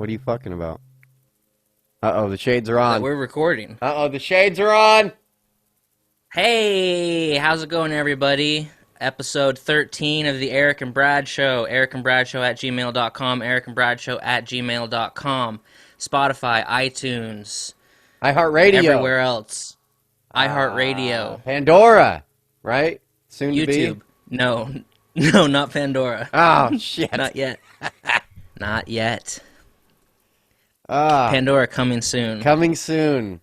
What are you fucking about? Uh-oh, the shades are That on. we're recording. Uh-oh, the shades are on! Hey, how's it going, everybody? Episode 13 of the Erick and Brad Show. Erick and Brad Show at gmail.com. Erick and Brad Show at gmail.com. Spotify, iTunes, iHeartRadio. everywhere else. iHeartRadio, Pandora, right? Soon to be? YouTube. No, no, not Pandora. Oh, shit. Not yet. Not yet. Ah, Pandora coming soon. coming soon.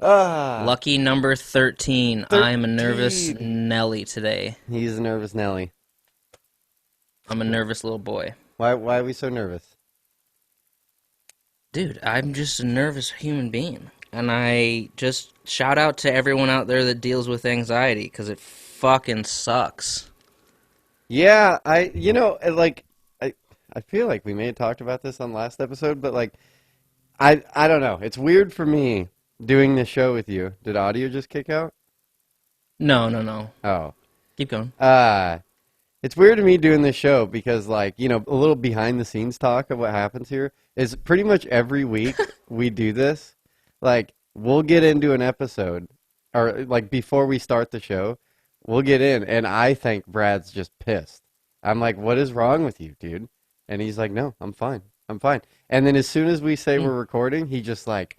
Ah, Lucky number 13. I'm a nervous 13. Nelly today. He's a nervous Nelly. I'm a nervous little boy. Why are we so nervous? Dude, I'm just a nervous human being. And I just shout out to everyone out there that deals with anxiety, because it fucking sucks. Yeah, I feel like we may have talked about this on last episode, but like, I don't know. It's weird for me doing this show with you. Did audio just kick out? No. Oh. Keep going. It's weird to me doing this show because, like, a little behind the scenes talk of what happens here is pretty much every week we do this. Like, we'll get into an episode, or like before we start the show, we'll get in, and I think Brad's just pissed. I'm like, what is wrong with you, dude? And he's like, no, I'm fine. I'm fine. And then as soon as we say we're recording, he just like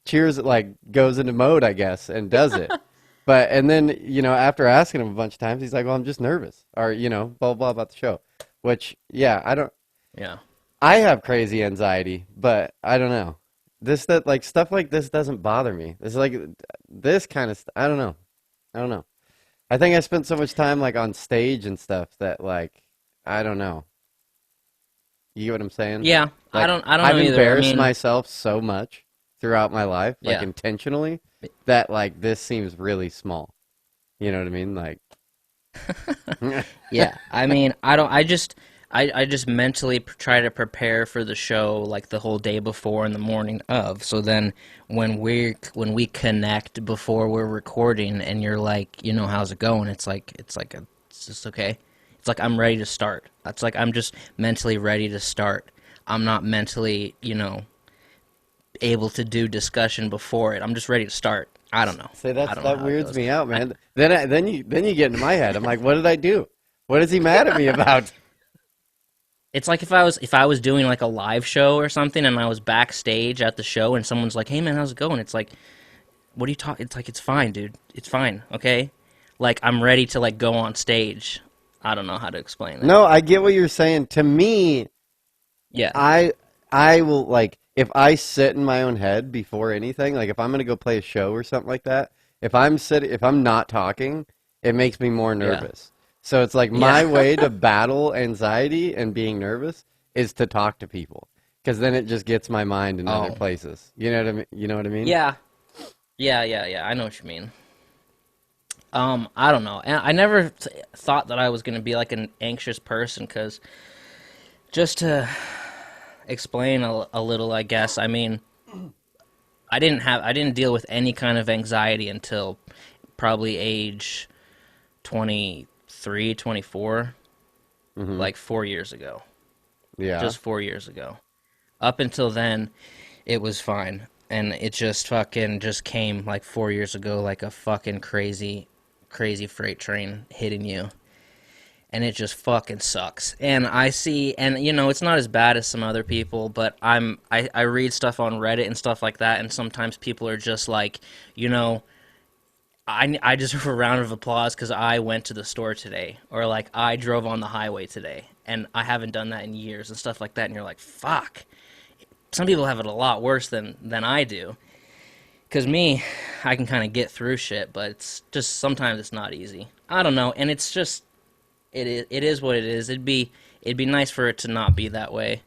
cheers, like goes into mode, I guess, and does it. And then, after asking him a bunch of times, he's like, well, I'm just nervous. Or, blah, blah, blah about the show. Which, yeah, Yeah. I have crazy anxiety, but I don't know. Stuff like this doesn't bother me. It's like, this kind of, I don't know. I don't know. I think I spent so much time, like, on stage and stuff that, like, I don't know. You get what I'm saying? Yeah, Like, I don't know I've either. embarrassed myself so much throughout my life, like Yeah. intentionally, that like this seems really small. You know what I mean? Like, Yeah, I mean, I just mentally try to prepare for the show like the whole day before and the morning of. So then when we connect before we're recording and you're like, how's it going? It's just okay. It's like I'm ready to start. It's like I'm just mentally ready to start. I'm not mentally, able to do discussion before it. I'm just ready to start. I don't know. say I don't know that how it weirds goes. me out, man. Then you get into my head. I'm like, what did I do? What is he mad at me about? It's like if I was doing like a live show or something and I was backstage at the show and someone's like, "Hey man, how's it going?" It's like, "What are you talking?" It's like, "It's fine, dude. It's fine, okay?" Like I'm ready to like go on stage. I don't know how to explain that. No, I get what you're saying. To me, Yeah. I will like if I sit in my own head before anything, like if I'm gonna go play a show or something like that, if I'm not talking, it makes me more Yeah. nervous. So it's like my Yeah. way to battle anxiety and being nervous is to talk to people, because then it just gets my mind in other Oh. places. You know what I mean? You know what I mean? Yeah. Yeah. I know what you mean. I don't know. And I never thought that I was going to be like an anxious person because just to explain a little, I guess. I mean, I didn't deal with any kind of anxiety until probably age 23, 24, Hmm. like 4 years ago. Yeah. Just 4 years ago. Up until then, it was fine. And it just fucking just came like 4 years ago like a fucking crazy, crazy freight train hitting you. And it just fucking sucks. And I see, and it's not as bad as some other people, but I read stuff on Reddit and stuff like that, and sometimes people are just like, I deserve a round of applause because I went to the store today, or like I drove on the highway today, and I haven't done that in years and stuff like that. And you're like, fuck. Some people have it a lot worse than I do. Because me, I can kind of get through shit, but it's just sometimes it's not easy. I don't know, and it's just it is what it is. It'd be nice for it to not be that way,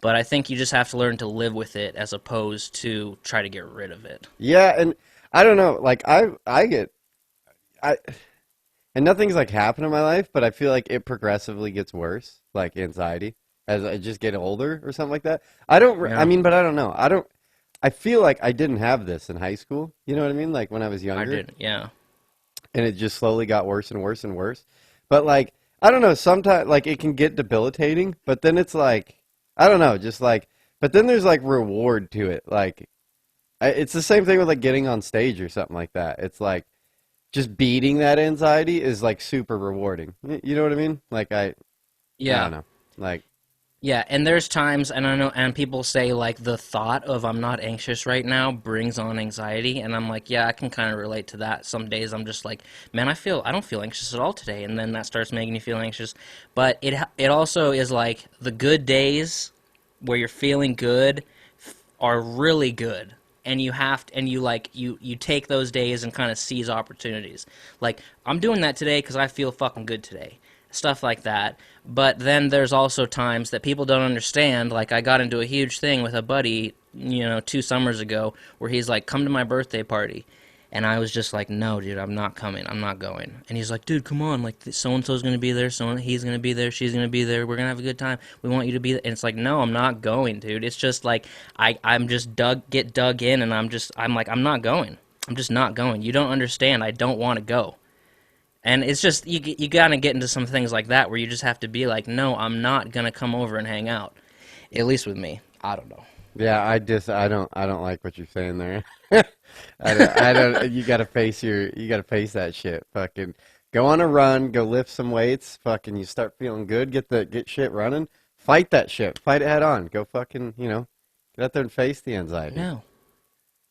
but I think you just have to learn to live with it as opposed to try to get rid of it. Yeah, and I don't know. Like I and nothing's like happened in my life, but I feel like it progressively gets worse, like anxiety, as I just get older or something like that. I Yeah, mean, but I don't know. I feel like I didn't have this in high school. You know what I mean? Like when I was I younger, did. Yeah, and it just slowly got worse and worse and worse. But like, I don't know, sometimes like it can get debilitating, but then it's like I don't know, just like, but then there's like reward to it. Like, it's the same thing with like getting on stage or something like that. It's like just beating that anxiety is like super rewarding. You know what I mean? Like I Yeah. don't know. Like, Yeah, and there's times, and I know, and people say like the thought of I'm not anxious right now brings on anxiety, and I'm like, yeah, I can kind of relate to that. Some days I'm just like, man, I don't feel anxious at all today, and then that starts making you feel anxious. But it also is like the good days where you're feeling good are really good, and you take those days and kind of seize opportunities. Like I'm doing that today because I feel fucking good today, stuff like that. But then there's also times that people don't understand. Like I got into a huge thing with a buddy, 2 summers ago, where he's like, "Come to my birthday party." And I was just like, no, dude, I'm not coming. I'm not going. And he's like, dude, come on. Like, so and so's going to be there. He's going to be there. She's going to be there. We're going to have a good time. We want you to be there. And it's like, no, I'm not going, dude. It's just like, I'm just get dug in. And I'm like, I'm not going. I'm just not going. You don't understand. I don't want to go. And it's just, you got to get into some things like that where you just have to be like, no, I'm not going to come over and hang out. At least with me. I don't know. yeah, I don't like what you're saying there. I don't, you gotta face that shit. Fucking go on a run, go lift some weights, fucking you start feeling good, get shit running, fight that shit, fight it head on, go fucking, get out there and face the anxiety. No.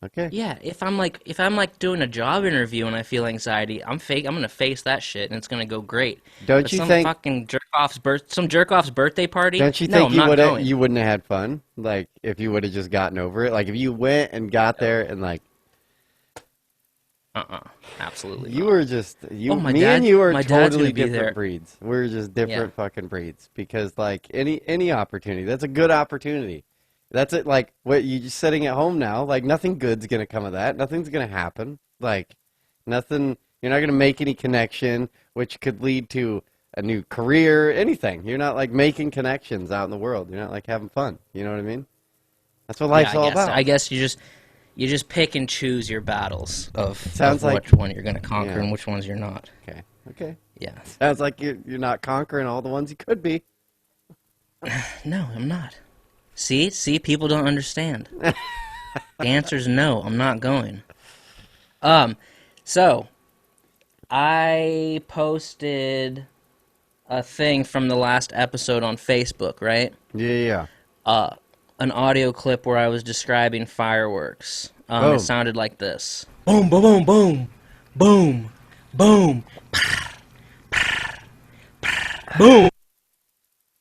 Okay. Yeah, if I'm like doing a job interview and I feel anxiety, I'm gonna face that shit and it's gonna go great. Don't But you think some jerk off's birthday party? don't you No, think I'm not going. you wouldn't have had fun? Like if you would have just gotten over it? Like if you went and got there and like Absolutely you not. were just Oh, me and you are my dad's totally gonna be different there. breeds. We're just Yeah. different fucking breeds because like any opportunity, that's a good opportunity. That's it. Like what you just sitting at home now. Like nothing good's gonna come of that. Nothing's gonna happen. Like nothing. You're not gonna make any connection, which could lead to a new career. Anything. You're not like making connections out in the world. You're not like having fun. You know what I mean? That's what Yeah, life's all I about. guess you just pick and choose your battles of Sounds like which one you're gonna conquer yeah. and which ones you're not. Okay. Okay. Yeah. Sounds like you're not conquering all the ones you could be. No, I'm not. See, people don't understand. The answer is no, I'm not going. Um, so I posted a thing from the last episode on Facebook, right? Yeah. Yeah. An audio clip where I was describing fireworks. It Boom. sounded like this. Boom, boom, boom, boom, boom, boom, boom.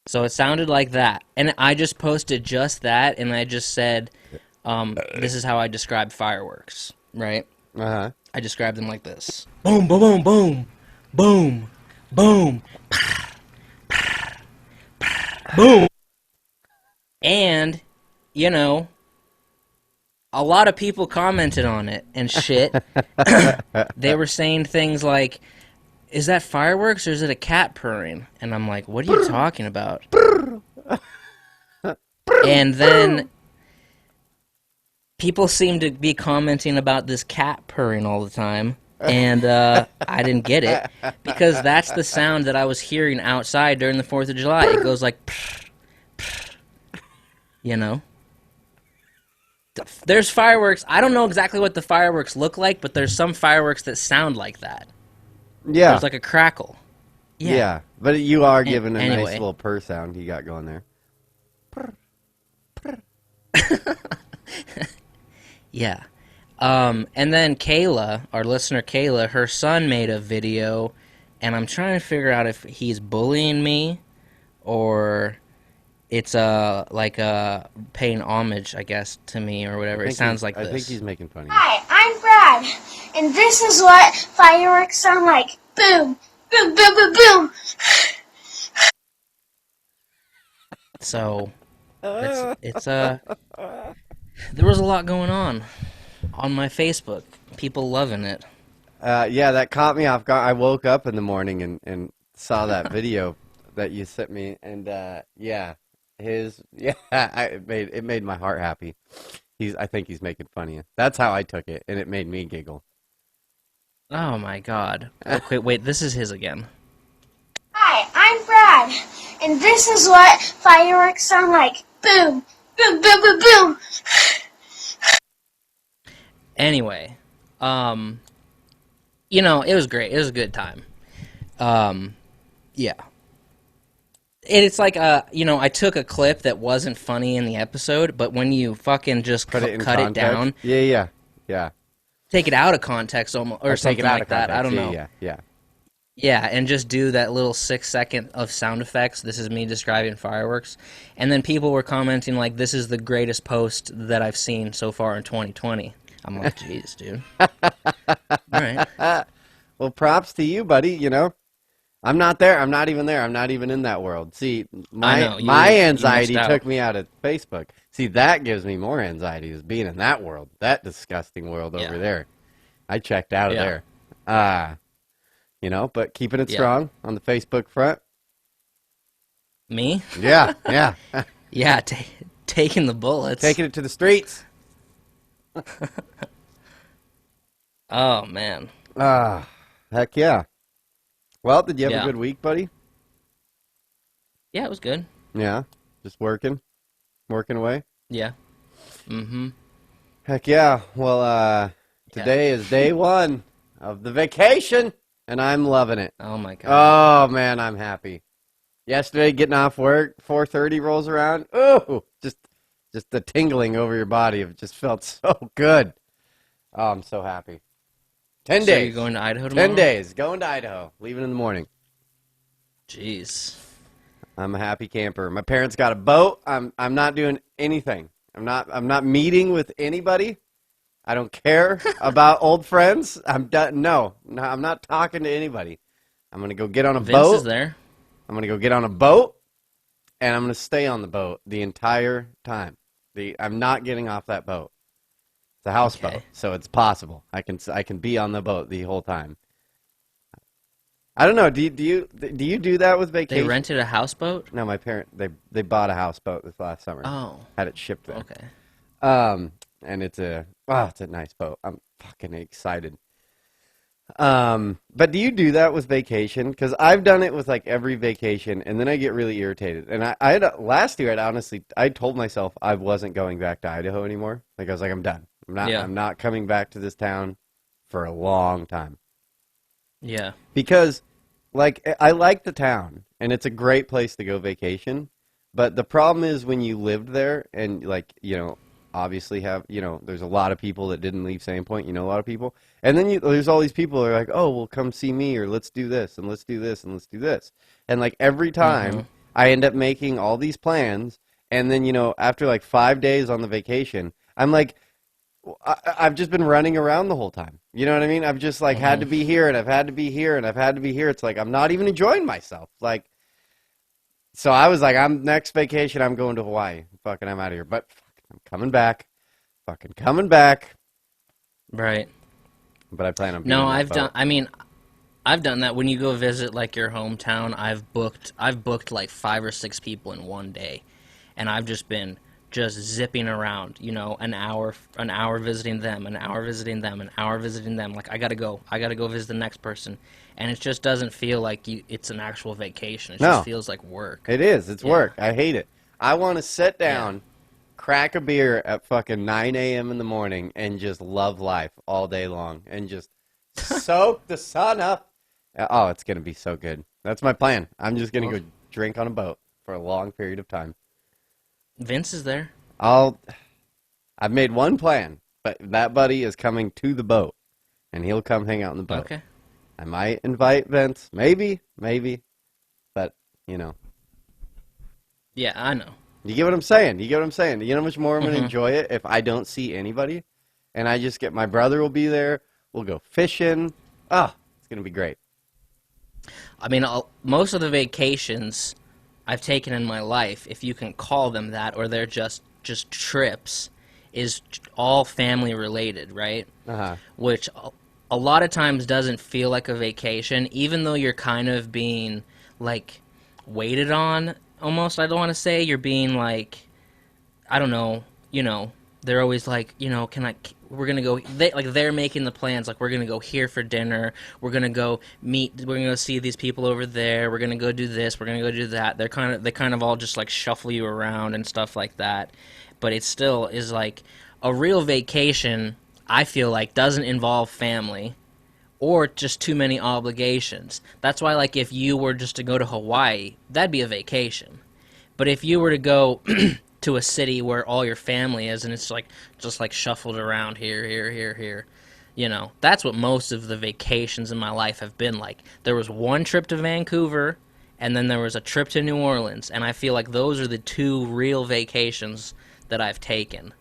So it sounded like that. And I just posted just that, and I just said, this is how I describe fireworks, right? Uh huh. I describe them like this. Boom, boom, boom, boom, boom, boom, boom. And, a lot of people commented on it and shit. They were saying things like, is that fireworks or is it a cat purring? And I'm like, what are you talking about? And then people seem to be commenting about this cat purring all the time. And I didn't get it because that's the sound that I was hearing outside during the 4th of July. It goes like, you know? There's fireworks. I don't know exactly what the fireworks look like, but there's some fireworks that sound like that. Yeah. There's like a crackle. Yeah. But you are giving a nice Anyway. little purr sound you got going there. Yeah. And then Kayla, our listener Kayla, her son made a video, and I'm trying to figure out if he's bullying me or it's like paying homage, I guess, to me or whatever. It sounds like I this. think he's making fun of you. Hi, I'm Brad, and this is what fireworks sound like. Boom, boom, boom, boom, boom. So it's there was a lot going on my Facebook. People loving it. Yeah, that caught me off guard. I woke up in the morning and saw that video that you sent me, and yeah, it made my heart happy. I think he's making fun of you. That's how I took it, and it made me giggle. Oh my god. Okay, wait, this is his again. Hi, I'm Brad, and this is what fireworks sound like. boom, boom, boom, boom, boom. Anyway, it was great. It was a good time. Yeah. It's like I took a clip that wasn't funny in the episode, but when you fucking just Put it in cut it context. down, Yeah. take it out of context almost, or Or take it something out like of that. I context. don't know. Yeah. Yeah, and just do that little 6 second of sound effects. This is me describing fireworks. And then people were commenting like, this is the greatest post that I've seen so far in 2020. I'm like, jeez, dude. All right. Well, props to you, buddy. I'm not there. I'm not even there. I'm not even in that world. See, I my know, my you anxiety missed out. took me out of Facebook. See, that gives me more anxiety is being in that world, that disgusting world over Yeah. there. I checked out of Yeah. there. But keeping it Yeah. strong on the Facebook front. Me? Yeah. Yeah, taking the bullets. Taking it to the streets. Oh, man. Heck yeah. Well, did you have Yeah. a good week, buddy? Yeah, it was good. Yeah. Just working away. Yeah. Mm-hmm. Heck yeah. Well, today is day one of the vacation, and I'm loving it. Oh, my God. Oh, man, I'm happy. Yesterday, getting off work, 4:30 rolls around. Ooh, just the tingling over your body. It just felt so good. Oh, I'm so happy. 10 So days. you're going to Idaho tomorrow? 10 days. Going to Idaho. Leaving in the morning. Jeez. I'm a happy camper. My parents got a boat. I'm not doing anything. I'm not meeting with anybody. I don't care about old friends. I'm done. No, I'm not talking to anybody. I'm gonna go get on a Vince boat. is there. I'm gonna go get on a boat, and I'm gonna stay on the boat the entire time. I'm not getting off that boat. It's a houseboat, Okay. so it's possible. I can be on the boat the whole time. I don't know. Do you do that with They vacation? rented a houseboat? No, my parents they bought a houseboat this last summer. Oh, Had it shipped there. okay. And it's a nice boat. I'm fucking excited. But do you do that with vacation? Because I've done it with like every vacation, and then I get really irritated. And I had last year, I told myself I wasn't going back to Idaho anymore. Like I was like, I'm done. Yeah. I'm not coming back to this town for a long time. Yeah. Because, like, I like the town, and it's a great place to go vacation. But the problem is when you lived there, and, like, obviously there's a lot of people that didn't leave Sandpoint. A lot of people. And then there's all these people who are like, oh, well, come see me, or let's do this, and let's do this, and let's do this. And, like, every time I end up making all these plans, and then, after, like, 5 days on the vacation, I'm like, I've just been running around the whole time. You know what I mean? I've just like had to be here, and I've had to be here, and I've had to be here. It's like I'm not even enjoying myself. Like, so I was like, next vacation, I'm going to Hawaii. Fucking, I'm out of here. But I'm coming back. Fucking coming back. Right. But I plan on being No, on that I've boat. done. I mean, I've done that. When you go visit like your hometown, I've booked like 5 or 6 people in one day, and I've just been zipping around. An hour visiting them, an hour visiting them, an hour visiting them. Like I gotta go visit the next person, and it just doesn't feel like it's an actual vacation. It just feels like work. It is. It's Yeah. work. I hate it. I want to sit down, crack a beer at fucking 9 a.m. in the morning, and just love life all day long, and just soak the sun up. Oh, it's going to be so good. That's my plan. I'm just going to go drink on a boat for a long period of time. Vince is there. I've made one plan, but that buddy is coming to the boat, and he'll come hang out in the boat. Okay. I might invite Vince. Maybe. But, Yeah, I know. You get what I'm saying? You know how much more I'm going to enjoy it if I don't see anybody? And I just my brother will be there. We'll go fishing. Oh, it's going to be great. I mean, most of the vacations I've taken in my life, if you can call them that, or they're just trips, is all family related, right? Uh-huh. Which a lot of times doesn't feel like a vacation, even though you're kind of being like waited on. Almost, I don't want to say you're being like, I don't know. They're always like, we're gonna go. They're making the plans. Like we're gonna go here for dinner. We're gonna go meet. We're gonna go see these people over there. We're gonna go do this. We're gonna go do that. They kind of all just like shuffle you around and stuff like that. But it still is like a real vacation. I feel like doesn't involve family or just too many obligations. That's why, like, if you were just to go to Hawaii, that'd be a vacation. But if you were to go to a city where all your family is and it's like just like shuffled around here, that's what most of the vacations in my life have been like. There was one trip to Vancouver and then there was a trip to New Orleans, and I feel like those are the two real vacations that I've taken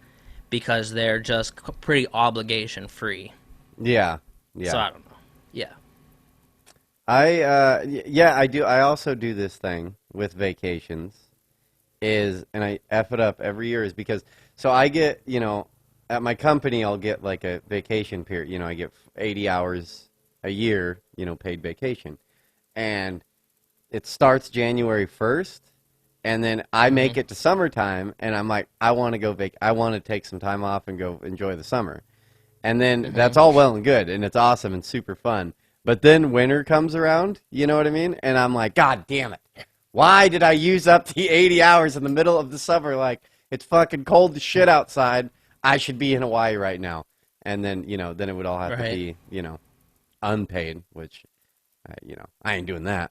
because they're just pretty obligation free. Yeah. Yeah. So I don't know. Yeah. I do. I also do this thing with vacations and I F it up every year is because, so I get, at my company, I'll get like a vacation period. I get 80 hours a year, paid vacation. And it starts January 1st. And then I make it to summertime and I'm like, I want to take some time off and go enjoy the summer. And then that's all well and good, and it's awesome and super fun. But then winter comes around, you know what I mean? And I'm like, God damn it. Why did I use up the 80 hours in the middle of the summer? Like, it's fucking cold as shit outside. I should be in Hawaii right now. And then, then it would all have to be, unpaid, which, I ain't doing that.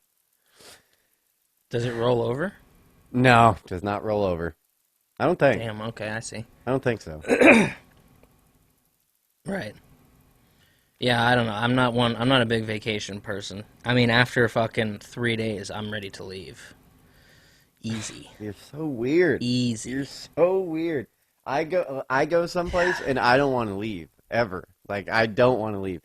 Does it roll over? No, it does not roll over. I don't think. Damn, okay, I see. I don't think so. Right. Yeah, I don't know. I'm not a big vacation person. I mean, after fucking 3 days, I'm ready to leave. Easy. You're so weird. Easy. You're so weird. I go someplace and I don't want to leave ever. Like, I don't want to leave.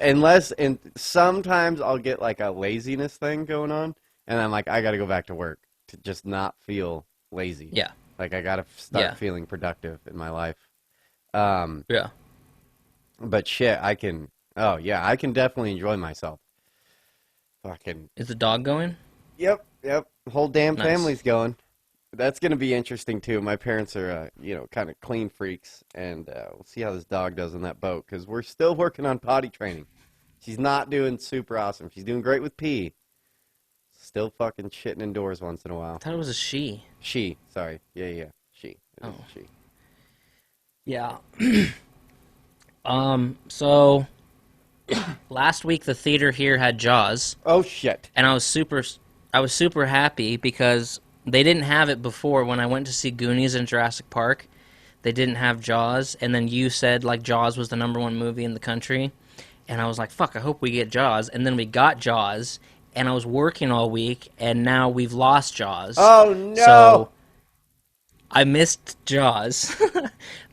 And sometimes I'll get like a laziness thing going on, and I'm like, I got to go back to work to just not feel lazy. Yeah. Like, I got to start feeling productive in my life. Yeah. But shit, I can definitely enjoy myself. Fucking. Is the dog going? Yep. The whole damn Nice. family's going. That's going to be interesting, too. My parents are, kind of clean freaks, and we'll see how this dog does on that boat, because we're still working on potty training. She's not doing super awesome. She's doing great with pee. Still fucking shitting indoors once in a while. I thought it was a she. She, sorry. Yeah, she. It is she. Yeah. So last week the theater here had Jaws, Oh, shit. and I was super happy because they didn't have it before. When I went to see Goonies and Jurassic Park, they didn't have Jaws, and then you said like Jaws was the #1 movie in the country, and I was like, fuck, I hope we get Jaws. And then we got Jaws, and I was working all week, and now we've lost Jaws. Oh, no. So I missed Jaws,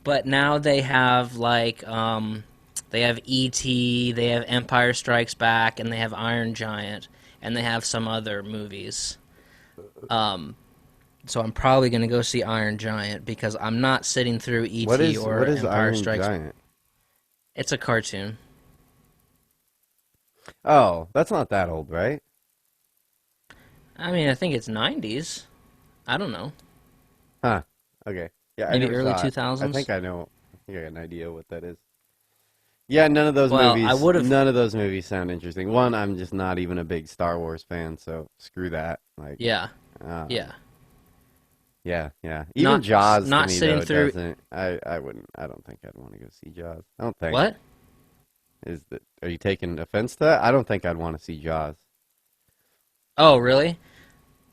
but now they have like they have E.T., they have Empire Strikes Back, and they have Iron Giant, and they have some other movies. So I'm probably gonna go see Iron Giant because I'm not sitting through E.T. What is Empire Iron Strikes. Giant? It's a cartoon. Oh, that's not that old, right? I mean, I think it's 90s. I don't know. Huh. Okay. Yeah, Maybe I never early saw it. 2000s? I think I know. I think I got an idea what that is. Yeah, none of those Well, movies. I would've- None of those movies sound interesting. One, I'm just not even a big Star Wars fan, so screw that. Like, Yeah, uh, yeah. yeah. Even Not- Jaws not to me sitting though through- doesn't. I wouldn't. I don't think I'd want to go see Jaws. I don't think. What? Are you taking offense to that? I don't think I'd want to see Jaws. Oh, really?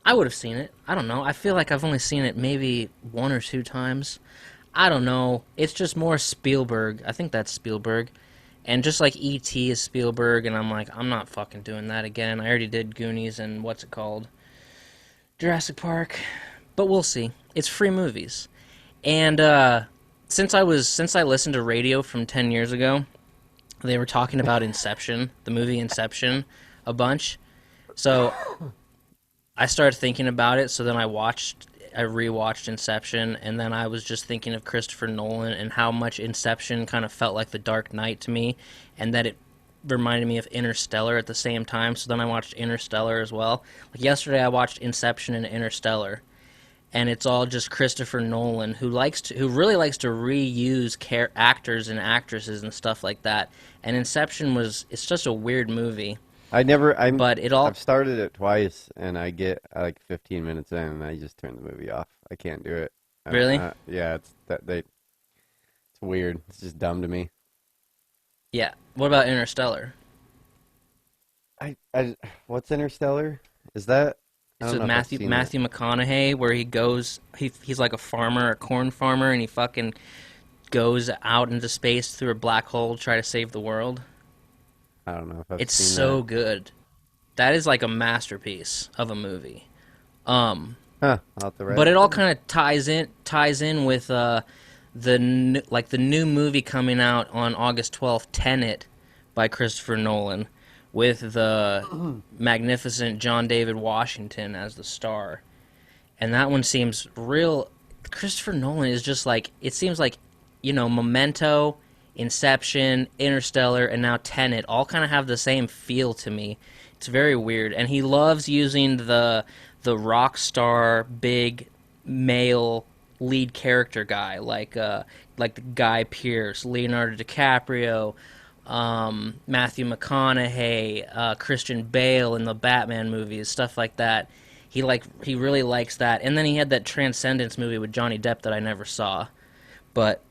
I would have seen it. I don't know. I feel like I've only seen it maybe 1 or 2 times. I don't know. It's just more Spielberg. I think that's Spielberg. And just like E.T. is Spielberg, and I'm like, I'm not fucking doing that again. I already did Goonies and what's it called? Jurassic Park. But we'll see. It's free movies. And since I listened to radio from 10 years ago, they were talking about Inception, the movie Inception, a bunch. So I started thinking about it, so then I rewatched Inception, and then I was just thinking of Christopher Nolan and how much Inception kind of felt like The Dark Knight to me, and that it reminded me of Interstellar at the same time, so then I watched Interstellar as well. Like yesterday I watched Inception and Interstellar, and it's all just Christopher Nolan, who really likes to reuse actors and actresses and stuff like that. And Inception it's just a weird movie, but I've started it twice, and I get like 15 minutes in, and I just turn the movie off. I can't do it. really, Yeah, it's weird. It's just dumb to me. yeah. What about Interstellar? I what's Interstellar? Is that? I It's don't with know if I've seen that. Matthew McConaughey, where he's like a farmer, a corn farmer, and he fucking goes out into space through a black hole to try to save the world. I don't know if I've It's seen so that. good. That is like a masterpiece of a movie. Huh? I'll have to write But it it all down. kind of ties in with the new movie coming out on August 12th, Tenet, by Christopher Nolan, with the magnificent John David Washington as the star. And that one seems real. Christopher Nolan is just like, it seems like, Memento, Inception, Interstellar, and now Tenet all kind of have the same feel to me. It's very weird, and he loves using the rock star big male lead character guy like the Guy Pearce, Leonardo DiCaprio, Matthew McConaughey, Christian Bale in the Batman movies, stuff like that. He really likes that. And then he had that Transcendence movie with Johnny Depp that I never saw. But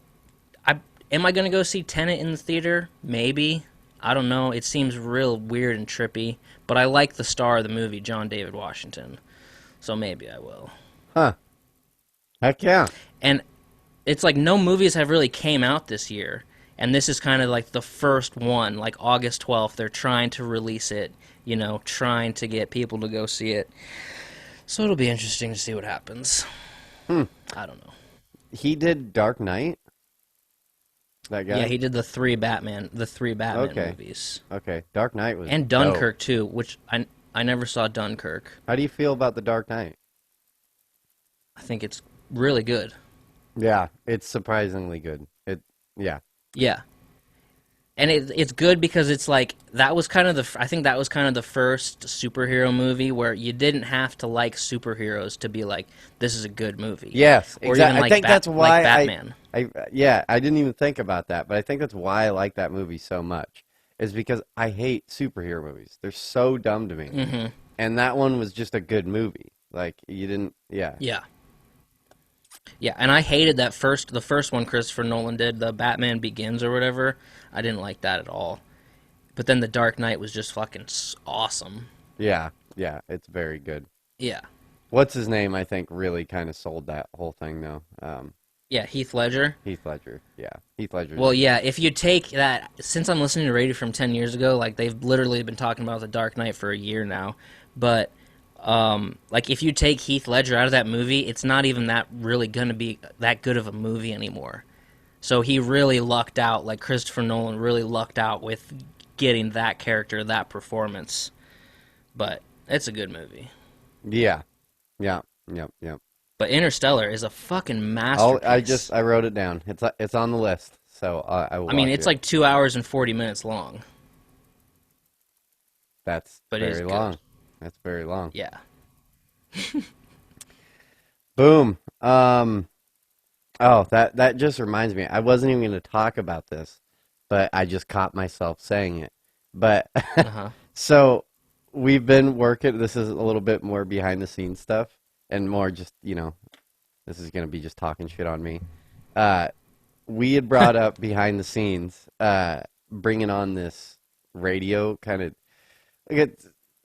I am I gonna go see Tenet in the theater? Maybe. I don't know. It seems real weird and trippy. But I like the star of the movie, John David Washington. So maybe I will. Huh? Heck yeah. And it's like no movies have really came out this year. And this is kind of like the first one, like August 12th. They're trying to release it, trying to get people to go see it. So it'll be interesting to see what happens. Hmm. I don't know. He did Dark Knight. That guy. Yeah, he did the three Batman Okay. movies. Okay. Dark Knight was And dope. Dunkirk too, which I never saw Dunkirk. How do you feel about the Dark Knight? I think it's really good. Yeah, it's surprisingly good. Yeah. Yeah. And it's good because it's like that was kind of I think that was kind of the first superhero movie where you didn't have to like superheroes to be like this is a good movie. Yes, Or exactly. even I like think that's why like Batman. yeah, I didn't even think about that, but I think that's why I like that movie so much. Is because I hate superhero movies. They're so dumb to me. Hmm. And that one was just a good movie. Like you didn't, yeah. Yeah. Yeah, and I hated the first one Christopher Nolan did, the Batman Begins or whatever. I didn't like that at all. But then The Dark Knight was just fucking awesome. Yeah, yeah, it's very good. Yeah. What's his name? I think really kind of sold that whole thing though. Yeah, Heath Ledger. Heath Ledger. Yeah, Heath Ledger. Well, yeah, if you take that, since I'm listening to radio from 10 years ago, like they've literally been talking about The Dark Knight for a year now. But, like if you take Heath Ledger out of that movie, it's not even that really going to be that good of a movie anymore. So he really lucked out, like Christopher Nolan really lucked out with getting that character, that performance. But it's a good movie. Yeah, yeah, yep, yep. But Interstellar is a fucking Oh, masterpiece. I wrote it down. It's on the list, so I will I mean, watch it's it. like 2 hours and 40 minutes long. That's But it is very good. long. That's very long. Yeah. Boom. Oh, that just reminds me. I wasn't even going to talk about this, but I just caught myself saying it. But Uh-huh. so we've been working. This is a little bit more behind the scenes stuff, and more just this is going to be just talking shit on me. We had brought up behind the scenes, bringing on this radio kind of.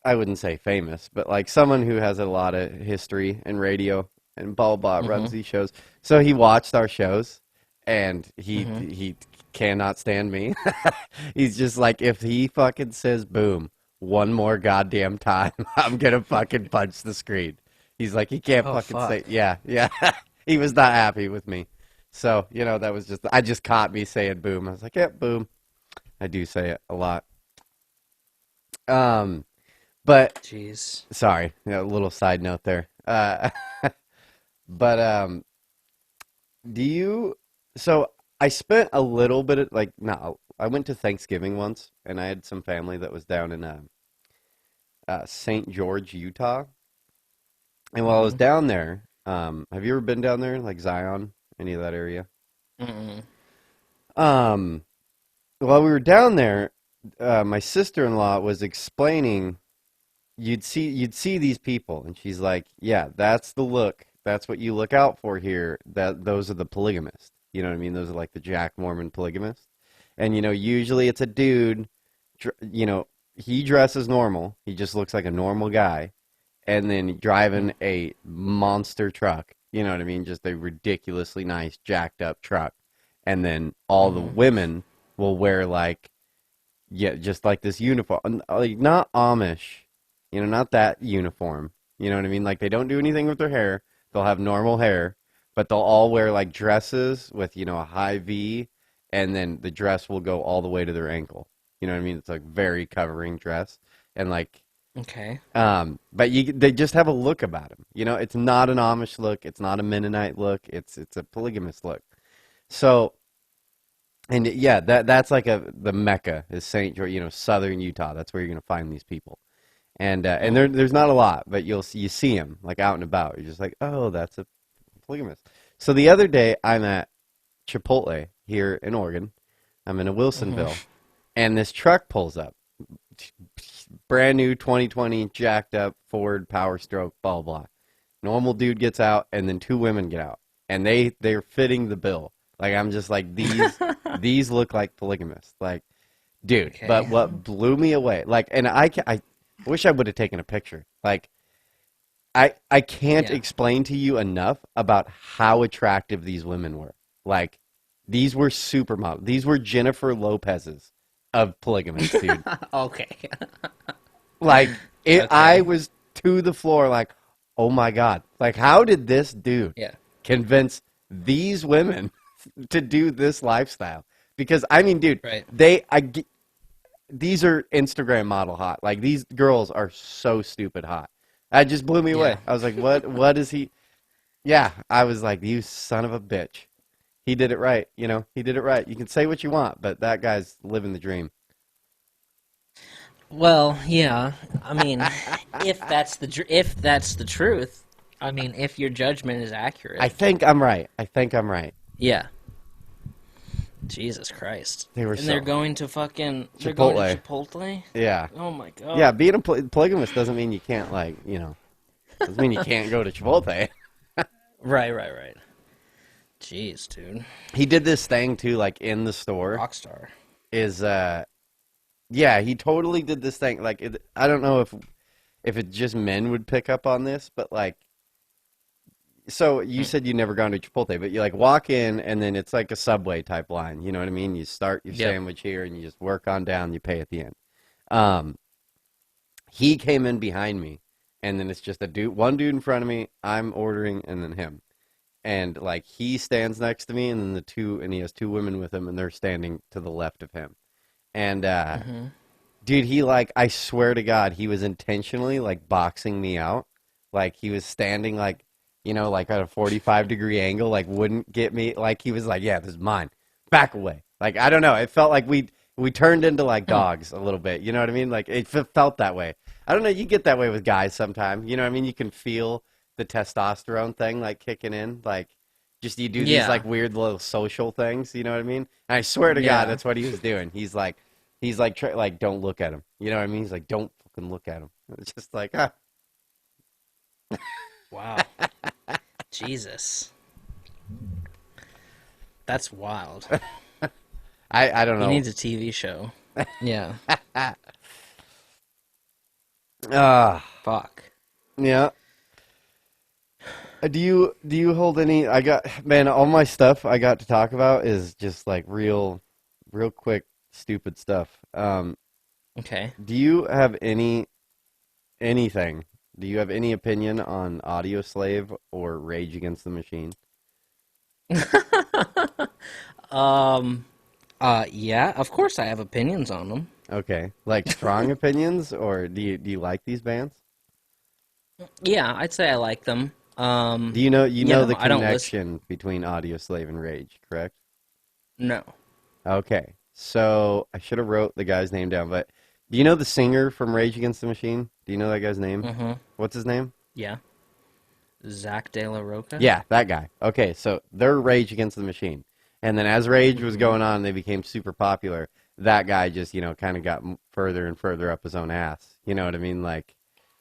I wouldn't say famous, but like someone who has a lot of history in radio and blah blah runs these shows. So he watched our shows, and he cannot stand me. He's just like, if he fucking says boom one more goddamn time, I'm gonna fucking punch the screen. He's like, he can't Oh, fucking fuck. say, yeah. He was not happy with me. So that was I just caught me saying boom. I was like, yeah, boom. I do say it a lot. But Jeez. sorry, a little side note there. But do you? So I spent a little bit of no, I went to Thanksgiving once, and I had some family that was down in St. George, Utah. And while I was down there, Have you ever been down there, like Zion, any of that area? Mm-mm. Um, while we were down there, my sister-in-law was explaining you'd see these people, and she's like, "Yeah, that's the look. That's what you look out for here. Those are the polygamists. You know what I mean? Those are like the Jack Mormon polygamists. And usually it's a dude. He dresses normal. He just looks like a normal guy, and then driving a monster truck. You know what I mean? Just a ridiculously nice, jacked up truck. And then all the Mm-hmm. women will wear like, yeah, just like this uniform, like not Amish, not that uniform. You know what I mean? Like they don't do anything with their hair. They'll have normal hair, but they'll all wear like dresses with, a high V, and then the dress will go all the way to their ankle. You know what I mean? It's like very covering dress, and like, Okay. but they just have a look about them. It's not an Amish look. It's not a Mennonite look. It's a polygamous look. So. And yeah, that's like the Mecca is St. George, southern Utah. That's where you're gonna find these people, and there's not a lot, but you see them like out and about. You're just like, oh, that's a polygamist. So the other day, I'm at Chipotle here in Oregon. I'm in a Wilsonville, Mm-hmm. and this truck pulls up, brand new 2020 jacked up Ford Power Stroke, blah blah. Normal dude gets out, and then two women get out, and they're fitting the bill. Like I'm just like these look like polygamists, like dude. But Okay. what blew me away, like, and I wish I would have taken a picture. Like I can't Yeah. explain to you enough about how attractive these women were. Like these were supermodels. These were Jennifer Lopez's of polygamists, dude. Okay. Like I Okay. was to the floor, like, oh my god, like how did this dude Yeah. convince these women to do this lifestyle? Because I mean, dude, Right. these are Instagram model hot. Like these girls are so stupid hot. That just blew me away. Yeah. I was like, what is he? Yeah, I was like, you son of a bitch. He did it right. He did it right. You can say what you want, but that guy's living the dream. Well, yeah. I mean, if that's the truth, I mean, if your judgment is I accurate, think I'm right. I think I'm right. yeah. Jesus Christ. They were And they're so going to fucking they're going to Chipotle? Yeah. Oh my Yeah, god. being a polygamist doesn't mean you can't, like, doesn't mean you can't go to Chipotle. Right. Jeez, dude. He did this thing too, like in the store. Rockstar. Is Yeah, he totally did this thing. Like I don't know if it just men would pick up on this, but like, so you said you never gone to Chipotle, but you like walk in and then it's like a Subway type line. You know what I mean? You start your Yep. sandwich here and you just work on down. You pay at the end. Um, he came in behind me, and then it's just one dude in front of me. I'm ordering, and then him, and like he stands next to me, and then and he has two women with him, and they're standing to the left of him, and Mm-hmm. dude, he like, I swear to God, he was intentionally like boxing me out. Like he was standing like, like at a 45-degree angle, like wouldn't get me. Like he was like, yeah, this is mine. Back away. Like, I don't know. It felt like we turned into like dogs a little bit. You know what I mean? Like it felt that way. I don't know. You get that way with guys sometimes. You know what I mean? You can feel the testosterone thing like kicking in. Like just you do these Yeah. like weird little social things. You know what I mean? And I swear to God, Yeah. that's what he was doing. He's like, like, don't look at him. You know what I mean? He's like, don't fucking look at him. It's just like, ah. Wow. Jesus. That's wild. I don't He know. needs a TV show. Yeah. Ah, Fuck. yeah. Do you hold any? I got, man, all my stuff I got to talk about is just like real quick stupid stuff. Okay. Do you have anything? Do you have any opinion on Audio Slave or Rage Against the Machine? Um. Yeah. Of course, I have opinions on them. Okay, like strong opinions, or do you like these bands? Yeah, I'd say I like them. Do you know the I don't listen. connection between Audio Slave and Rage, correct? No. Okay, so I should have wrote the guy's name down, but do you know the singer from Rage Against the Machine? Do you know that guy's name? Mm-hmm. What's his name? Yeah. Zach De La Roca? Yeah, that guy. Okay, so they're Rage Against the Machine. And then as Rage was going on, they became super popular. That guy just, kind of got further and further up his own ass. You know what I mean? Like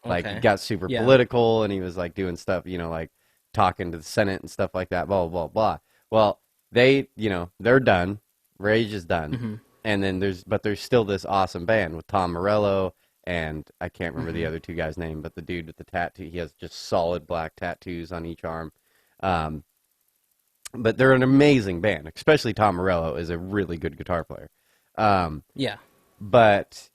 he Okay. got super Yeah. political and he was like doing stuff, like talking to the Senate and stuff like that, blah, blah, blah. Well, they're done. Rage is done. Mm-hmm. And then there's still this awesome band with Tom Morello and I can't remember the Mm-hmm. other two guys' name, but the dude with the tattoo, he has just solid black tattoos on each arm. Um, but they're an amazing band, especially Tom Morello is a really good guitar player. Um, Yeah. but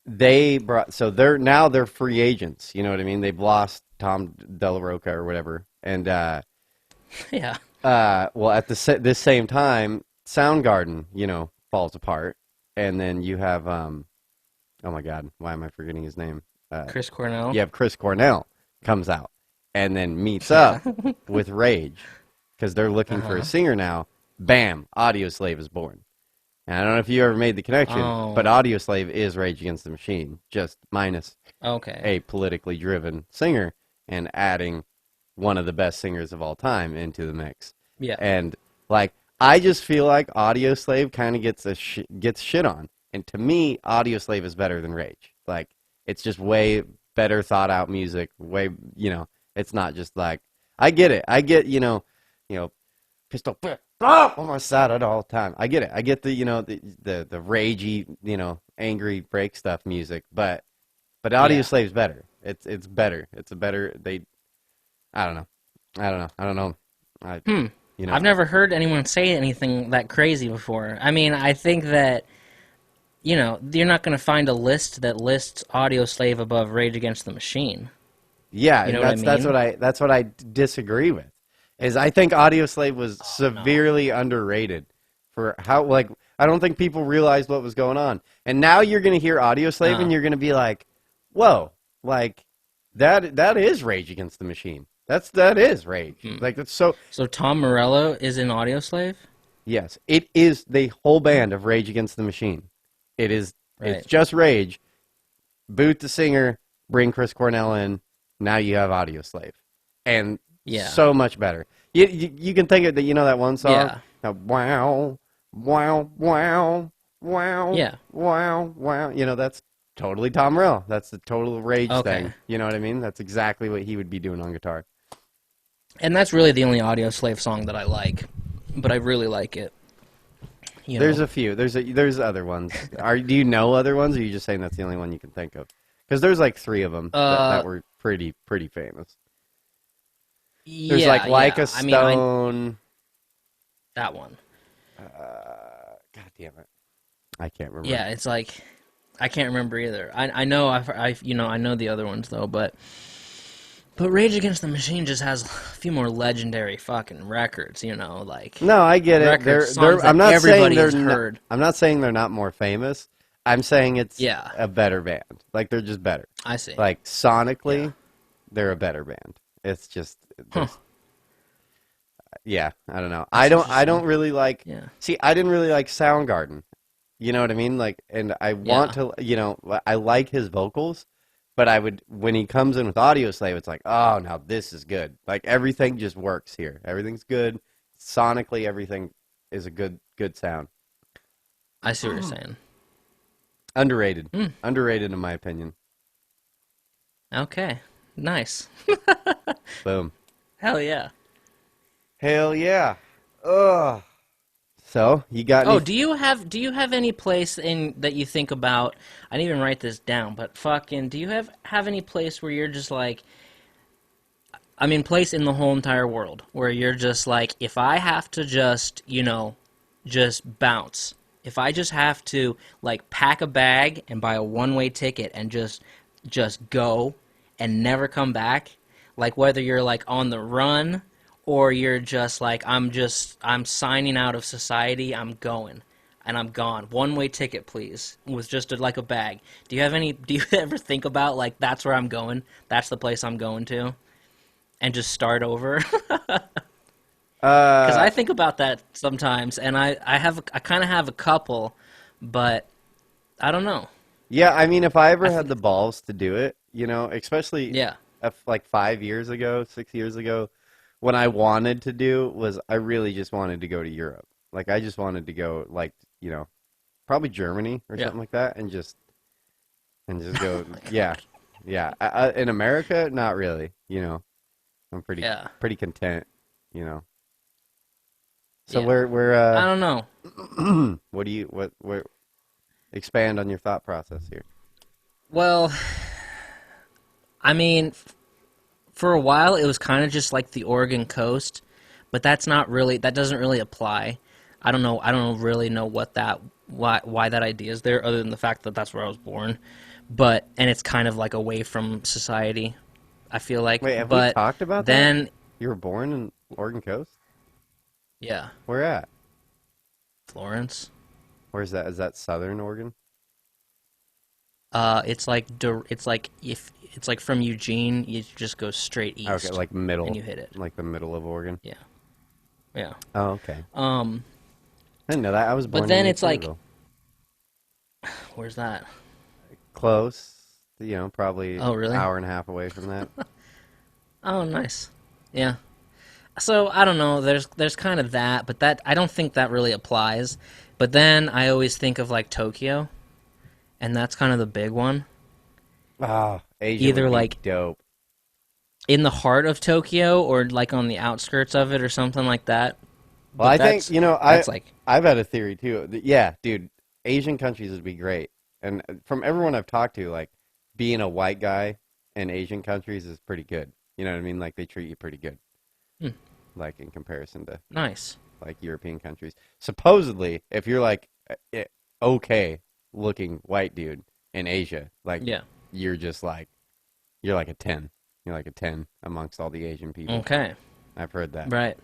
they're free agents. You know what I mean? They've lost Tom Della Roca or whatever, and Yeah. well, at this same time, Soundgarden, falls apart, and then you have oh my God, why am I forgetting his name? Chris Cornell. You have Chris Cornell comes out and then meets Yeah. up with Rage because they're looking for a singer now. Bam, Audioslave is born. And I don't know if you ever made the connection, Oh. but Audioslave is Rage Against the Machine, just minus Okay. a politically driven singer and adding one of the best singers of all time into the mix. Yeah. And like I just feel like Audioslave kind of gets shit on. And to me, Audioslave is better than Rage. Like it's just way better thought out music, way, it's not just like I get it. I get, pistol on my side at all the time. I get it. I get the, the ragey, angry break stuff music, but Audioslave's better. It's better. It's a better I don't know. I don't know. I've never heard anyone say anything that crazy before. I mean, I think that, you're not going to find a list that lists Audioslave above Rage Against the Machine. Yeah, You know and what I mean? that's what I disagree with. Is I think Audioslave was severely underrated for how I don't think people realized what was going on. And now you're going to hear Audioslave and you're going to be like, "Whoa, like that is Rage Against the Machine. That is Rage." Like that's so So Tom Morello is in Audioslave? yes, it is the whole band of Rage Against the Machine. It's Right. just Rage. Boot the singer, bring Chris Cornell in. Now you have Audioslave. And Yeah. so much better. You can think of that. You know that one song. Yeah. Wow, wow, wow, wow. Yeah. Wow, wow. That's totally Tom Morello. That's the total Rage Okay. thing. You know what I mean? That's exactly what he would be doing on guitar. And that's really the only Audioslave song that I like. But I really like it. There's a few. There's other ones. Do you know other ones, or are you just saying that's the only one you can think of? Because there's like 3 of them that were pretty famous. There's like a I mean, Stone. that one. God damn it, I can't remember. Yeah, it's like I can't remember either. I know I know the other ones though, but Rage Against the Machine just has a few more legendary fucking records, like No, I get it. records, They're, songs I'm that not saying everybody they're has heard. I'm not saying they're not more famous. I'm saying it's Yeah. a better band. Like they're just better. I see. Like sonically, Yeah. they're a better band. It's just, Huh. yeah. I don't know. That's I don't really like. Yeah. See, I didn't really like Soundgarden. You know what I mean? Like, and I want to. I like his vocals, but when he comes in with Audioslave, it's like, oh, now this is good. Like everything just works here. Everything's good. Sonically, everything is a good sound. I see what you're saying. Underrated. Underrated in my opinion. Okay. Nice. Boom. Hell yeah. Hell yeah. Ugh. So, you got Oh, any... do you have any place in that you think about? I didn't even write this down, but fucking, do you have any place where you're just like, I mean, place in the whole entire world where you're just like, if I have to just, just bounce, if I just have to like pack a bag and buy a one-way ticket and just go and never come back, like whether you're like on the run or you're just like I'm signing out of society, I'm going and I'm gone. One-way ticket, please, with just like a bag. Do you ever think about like that's where I'm going? That's the place I'm going to? And just start over? Because I think about that sometimes, and I kind of have a couple, but I don't know. Yeah, I mean, if I ever had the balls to do it, especially... Yeah. like 5 years ago, 6 years ago, when I wanted to do was I really just wanted to go to Europe. Like I just wanted to go, like, probably Germany or Yeah. something like that, and just go. Oh my Yeah, God. yeah. In America, not really. I'm Yeah. pretty content. You know. So Yeah. where I don't know. what do you what where expand on your thought process here? Well, I mean, for a while it was kind of just like the Oregon coast, but that doesn't really apply. I don't really know why that idea is there, other than the fact that that's where I was born. And it's kind of like away from society, I feel like. Wait, have we But talked about that? then, You were born in Oregon Coast? yeah, Where at? Florence. Where's that? Is that Southern Oregon? It's like if it's like from Eugene, you just go straight Okay, east like and middle, you hit it. like the middle of Oregon. Yeah, yeah. Oh, okay. Um, I didn't know that. I was but born then in it's like, Naperville. where's that? Close. Probably Oh, an really? hour and a half away from that. Oh, nice. Yeah. So I don't know. There's kind of that, but that I don't think that really applies. But then I always think of like Tokyo, and that's kind of the big one. Ah, Asia Either would be like dope. in the heart of Tokyo or like on the outskirts of it or something like that. Well, But I think that's like I've had a theory too. Yeah, dude, Asian countries would be great, and from everyone I've talked to, like being a white guy in Asian countries is pretty good. You know what I mean? Like they treat you pretty good, hmm, like in comparison to nice. like European countries. Supposedly, if you're like okay looking white dude in Asia, like Yeah. you're just like you're like a 10. You're like a 10 amongst all the Asian people. Okay. I've heard that. Right.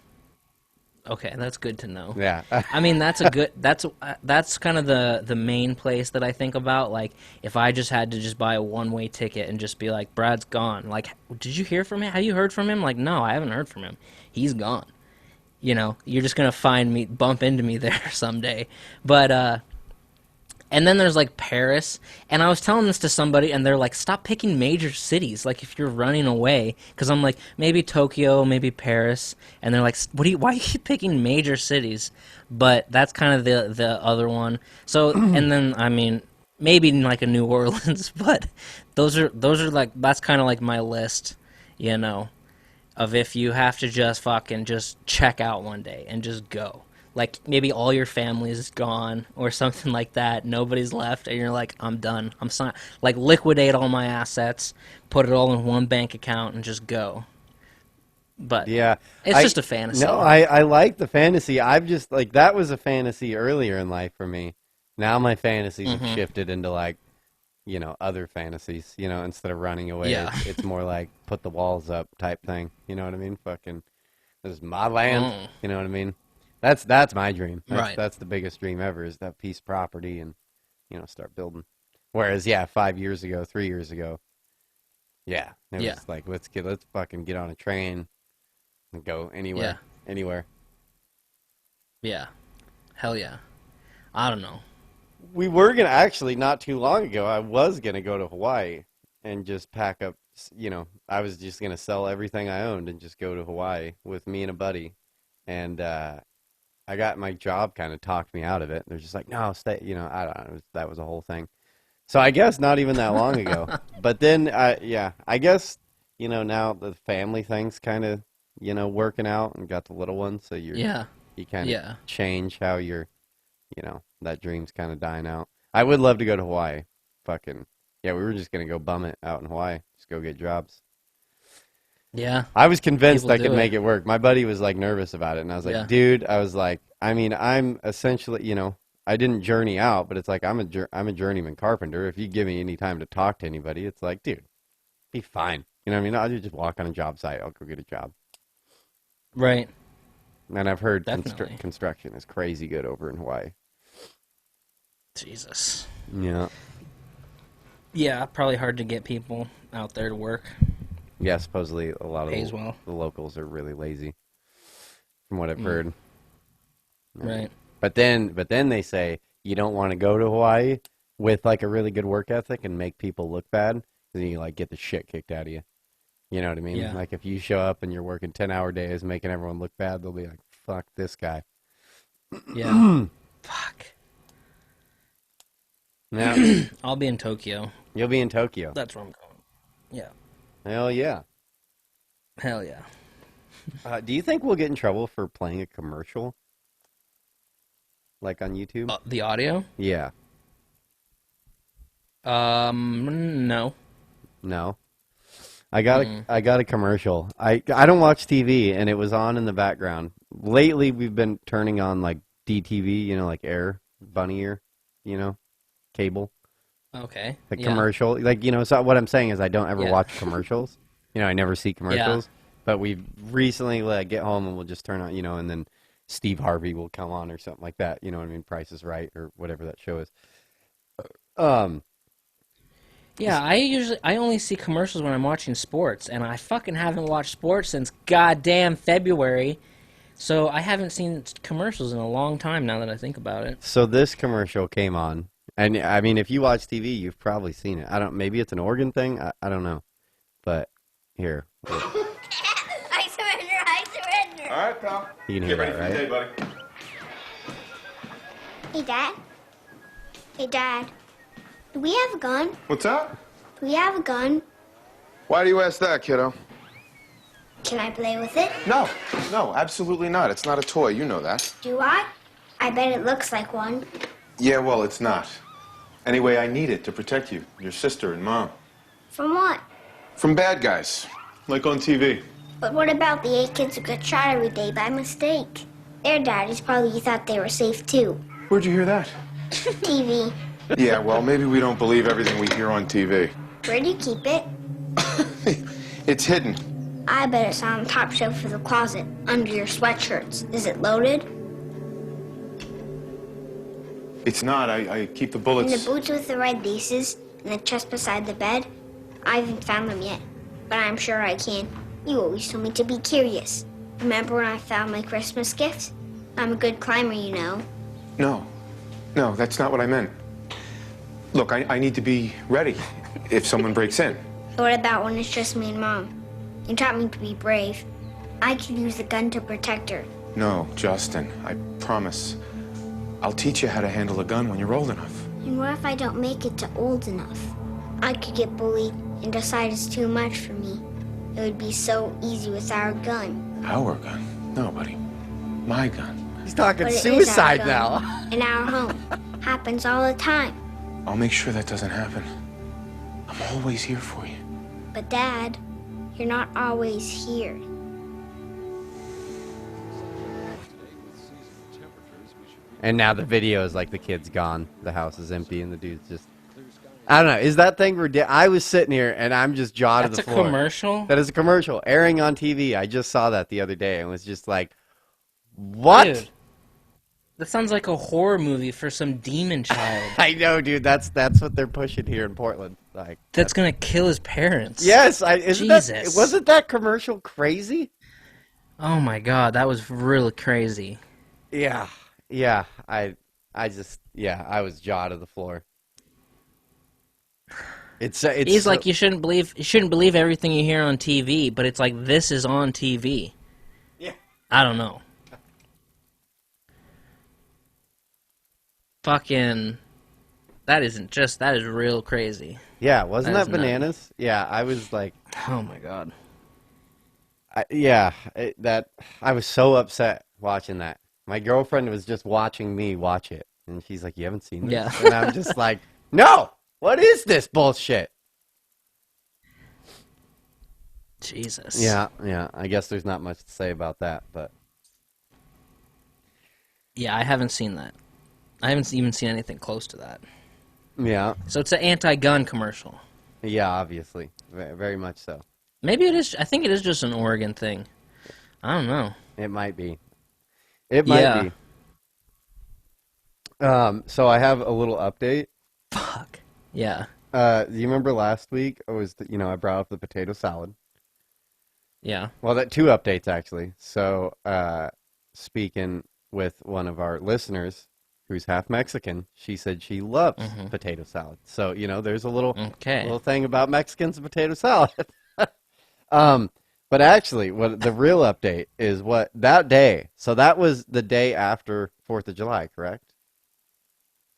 Okay, that's good to know. Yeah. I mean, that's kind of the main place that I think about. Like, if I just had to just buy a one-way ticket and just be like, Brad's gone. Like, did you hear from him? Have you heard from him? Like, no, I haven't heard from him. He's gone. You're just gonna bump into me there someday. And then there's like Paris, and I was telling this to somebody, and they're like, "Stop picking major cities. Like if you're running away." Because I'm like, maybe Tokyo, maybe Paris, and they're like, Why are you keep picking major cities?" But that's kind of the other one. So, and then I mean, maybe like a New Orleans, but those are like that's kind of like my list, you know, of if you have to just fucking just check out one day and just go. Like maybe all your family is gone or something like that. Nobody's left, and you're like, I'm done. Like liquidate all my assets, put it all in one bank account, and just go. But Yeah. it's just a fantasy. No, I like the fantasy. I've just like that was a fantasy earlier in life for me. Now my fantasies have shifted into like, other fantasies, instead of running away. Yeah. It's more like put the walls up type thing. You know what I mean? Fucking this is my land. You know what I mean? That's my dream. Right. That's the biggest dream ever is that piece of property and start building. Whereas 5 years ago, 3 years ago, it was like let's fucking get on a train and go anywhere. Anywhere. Yeah. Hell yeah. I don't know. We were gonna actually not too long ago. I was gonna go to Hawaii and just pack up. I was just gonna sell everything I owned and just go to Hawaii with me and a buddy. And I got my job kind of talked me out of it. They're just like, no, stay. I don't know. That was a whole thing. So I guess not even that long ago. But then, I guess now the family thing's kind of working out and got the little one. So you kind of change how you're. That dream's kind of dying out. I would love to go to Hawaii. Fucking, we were just going to go bum it out in Hawaii. Just go get jobs. Yeah. I was convinced People I could do make it. it work. My buddy was like nervous about it. And I was like, Yeah. dude, I mean, I'm essentially, I didn't journey out, but it's like, I'm a journeyman carpenter. If you give me any time to talk to anybody, it's like, dude, be fine. You know what I mean? I'll just walk on a job site. I'll go get a job. Right. And I've heard Definitely. construction is crazy good over in Hawaii. Jesus. Yeah. Yeah, probably hard to get people out there to work. Yeah, supposedly a lot of Pays well. the locals are really lazy, from what I've heard. Right. But then they say you don't want to go to Hawaii with like a really good work ethic and make people look bad, because you like get the shit kicked out of you. You know what I mean? Yeah. Like if you show up and you're working 10-hour days, making everyone look bad, they'll be like, "Fuck this guy." Yeah. Fuck. Yeah, I'll be in Tokyo. you'll be in Tokyo. That's where I'm going. Yeah. Hell yeah. Hell yeah. Do you think we'll get in trouble for playing a commercial, like on YouTube? The audio? Yeah. No. No. I got a commercial. I don't watch TV, and it was on in the background. Lately, we've been turning on like DTV, like Air, Bunny Ear, cable. Okay. The Yeah. commercial, like So what I'm saying is, I don't ever Yeah. watch commercials. I never see commercials. But we recently get home and we'll just turn on, and then Steve Harvey will come on or something like that. You know what I mean? Price is Right or whatever that show is. Yeah, I only see commercials when I'm watching sports, and I fucking haven't watched sports since goddamn February. So I haven't seen commercials in a long time now that I think about it. So this commercial came on, and I mean, if you watch TV, you've probably seen it. Maybe it's an organ thing. I don't know, but here, I surrender, I surrender. All right, pal. You can Get hear ready that, for the day, right? buddy. Hey, Dad. Hey, Dad. Do we have a gun? What's that? Do we have a gun? Why do you ask that, kiddo? Can I play with it? No, absolutely not. It's not a toy. You know that. Do I? I bet it looks like one. Yeah, well, it's not. Anyway, I need it to protect you, your sister, and Mom. From what? From bad guys, like on TV. But what about the 8 kids who get shot every day by mistake? Their daddies probably thought they were safe too. Where'd you hear that? TV. Yeah, well, maybe we don't believe everything we hear on TV. Where do you keep it? It's hidden. I bet it's on the top shelf of the closet, under your sweatshirts. Is it loaded? It's not. I keep the In bullets. the boots with the red laces, in the chest beside the bed? I haven't found them yet, but I'm sure I can. You always told me to be curious. Remember when I found my Christmas gift? I'm a good climber, you know. No, that's not what I meant. Look, I need to be ready if someone breaks in. What about when it's just me and Mom? You taught me to be brave. I could use the gun to protect her. No, Justin, I promise. I'll teach you how to handle a gun when you're old enough. And what if I don't make it to old enough? I could get bullied and decide it's too much for me. It would be so easy with our gun. Our gun? No, buddy. My gun. He's talking But it is suicide our now. gun. In our home. Happens all the time. I'll make sure that doesn't happen. I'm always here for you. But Dad, you're not always here. And now the video is like the kid's gone, the house is empty, and the dude's just. I don't know. Is that thing ridiculous? I was sitting here and I'm just jaw to That's the a floor. commercial? That is a commercial airing on TV. I just saw that the other day and was just like, what? Dude, that sounds like a horror movie for some demon child I know, dude. That's what they're pushing here in Portland. Like that's gonna kill his parents. yes, isn't that Jesus. wasn't that commercial crazy? Oh my god, that was really crazy. Yeah. I was jaw to the floor. It's He's so- like, you shouldn't believe everything you hear on TV, but it's like this is on TV. Yeah. I don't know. Fucking, that is real crazy. Yeah, wasn't That that is nuts. bananas? Yeah, I was like, Oh my god. I was so upset watching that. My girlfriend was just watching me watch it, and she's like, "You haven't seen this?" Yeah. And I'm just like, "No, what is this bullshit?" Jesus. Yeah. I guess there's not much to say about that, but Yeah, I haven't seen that. I haven't even seen anything close to that. yeah, So it's an anti-gun commercial. obviously, very much so. Maybe it is. I think it is just an Oregon thing. I don't know. It might be. It might be. So I have a little update. Fuck. Yeah. Do you remember last week? I brought up the potato salad. Yeah. Well, that 2 updates actually. So, speaking with one of our listeners who's half Mexican, she said she loves potato salad. So, there's a little Okay. thing about Mexicans and potato salad. But actually, what the real update is what that day. So that was the day after 4th of July, correct?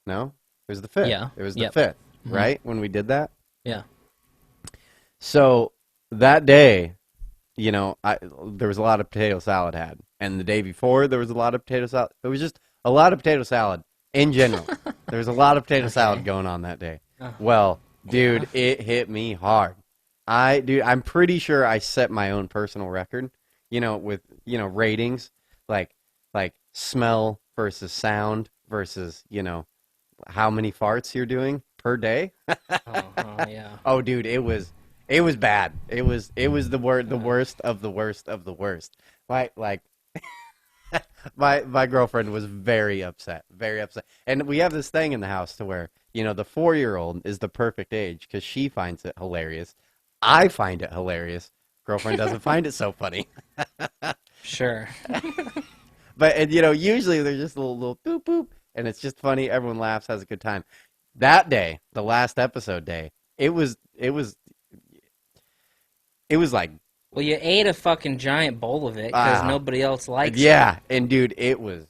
No? It was the 5th. Yeah. It was the Yep. 5th, right? When we did that? Yeah. So that day, there was a lot of potato salad had. And the day before, there was a lot of potato salad. It was just a lot of potato salad in general. There was a lot of potato salad going on that day. Well, dude, it hit me hard. I'm pretty sure I set my own personal record, with, ratings, like smell versus sound versus, how many farts you're doing per day. Yeah. Oh, dude, it was bad. It was the worst of the worst of the worst. My girlfriend was very upset, and we have this thing in the house to where the 4-year-old is the perfect age because she finds it hilarious. I find it hilarious. Girlfriend doesn't find it so funny. Sure. But and usually they're just a little boop boop, and it's just funny. Everyone laughs, has a good time. That day, the last episode day, it was like, Well, you ate a fucking giant bowl of it because nobody else likes it. yeah, and dude, it was,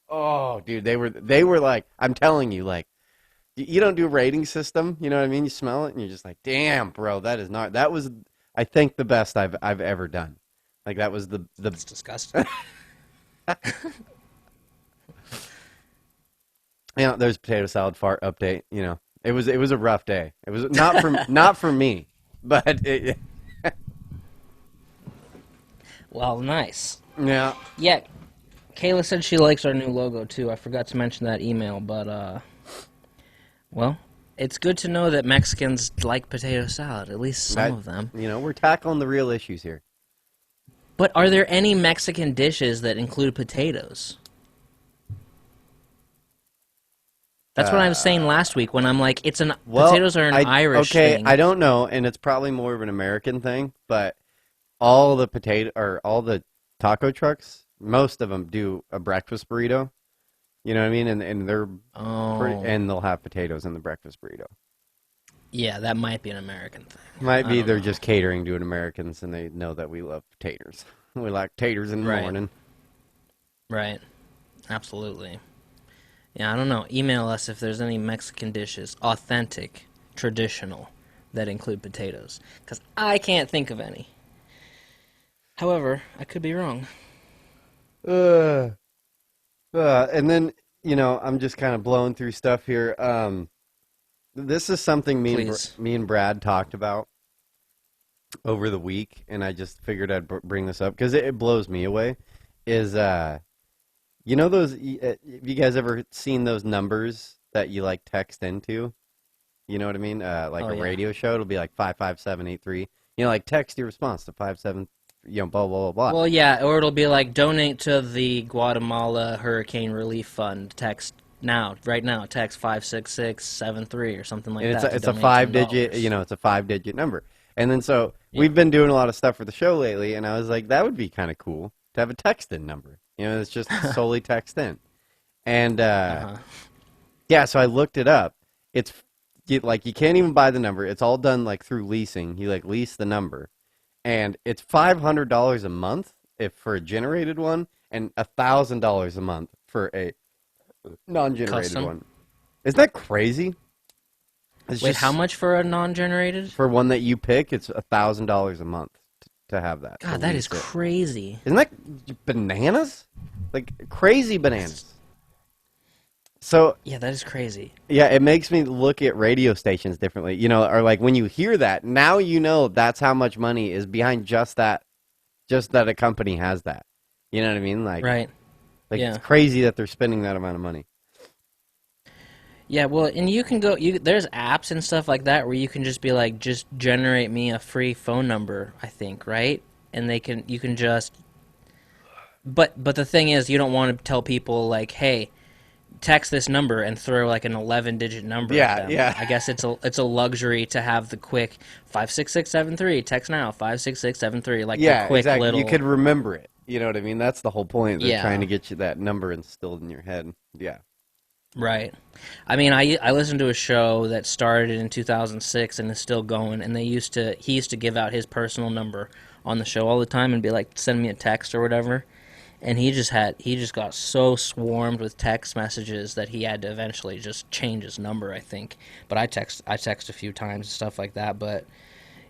oh, dude, they were like, I'm telling you, like, you don't do a rating system, you know what I mean? You smell it, and you're just like, damn, bro, that was, I think, the best I've ever done. Like, that was the It's disgusting. There's potato salad fart update. It was a rough day. It was not for me, but Well, nice. yeah. Yeah, Kayla said she likes our new logo too. I forgot to mention that email, but well, it's good to know that Mexicans like potato salad. At least some of them. We're tackling the real issues here. But are there any Mexican dishes that include potatoes? That's what I was saying last week when I'm like, potatoes are an Irish thing. I don't know, and it's probably more of an American thing, but all the taco trucks, most of them do a breakfast burrito. You know what I mean? And they're and they'll have potatoes in the breakfast burrito. Yeah, that might be an American thing. Might be they're just catering to Americans, and they know that we love taters. We like taters in the morning. Right. Absolutely. Yeah, I don't know. Email us if there's any Mexican dishes, authentic, traditional, that include potatoes. Because I can't think of any. However, I could be wrong. And then, I'm just kind of blowing through stuff here. This is something me and Brad talked about over the week, and I just figured I'd bring this up because it blows me away. Is those? Have you guys ever seen those numbers that you like text into? You know what I mean? Radio show, it'll be like 55783. Like text your response to 57. Blah blah blah blah. Well, yeah, or it'll be like donate to the Guatemala Hurricane Relief Fund. Text now, right now. Text 56673 or something like that. It's a 5-digit. It's a 5-digit number. And then we've been doing a lot of stuff for the show lately, and I was like, that would be kind of cool to have a text-in number. It's just solely text in. And yeah, so I looked it up. It's you can't even buy the number. It's all done through leasing. You lease the number. And it's $500 a month for a generated one, and $1,000 a month for a non-generated one. Isn't that crazy? Wait, how much for a non-generated? For one that you pick, it's $1,000 a month to have that. God, that is crazy. Isn't that bananas? Crazy bananas. So yeah, that is crazy. Yeah, it makes me look at radio stations differently. Or when you hear that, now that's how much money is behind just that a company has that. You know what I mean? Right. It's crazy that they're spending that amount of money. Yeah, well, and you can go. There's apps and stuff like that where you can just be like, just generate me a free phone number. I think, right? And you can just. But the thing is, you don't want to tell people hey, text this number and throw an 11-digit number at them. Yeah. I guess it's a luxury to have the quick 56673 text now 56673 the quick exactly. little. You could remember it. You know what I mean? That's the whole point. They're trying to get you that number instilled in your head. Yeah. Right. I mean, I listened to a show that started in 2006 and is still going, and he used to give out his personal number on the show all the time and be like, send me a text or whatever. And he just got so swarmed with text messages that he had to eventually just change his number, I think. But I text a few times and stuff like that. But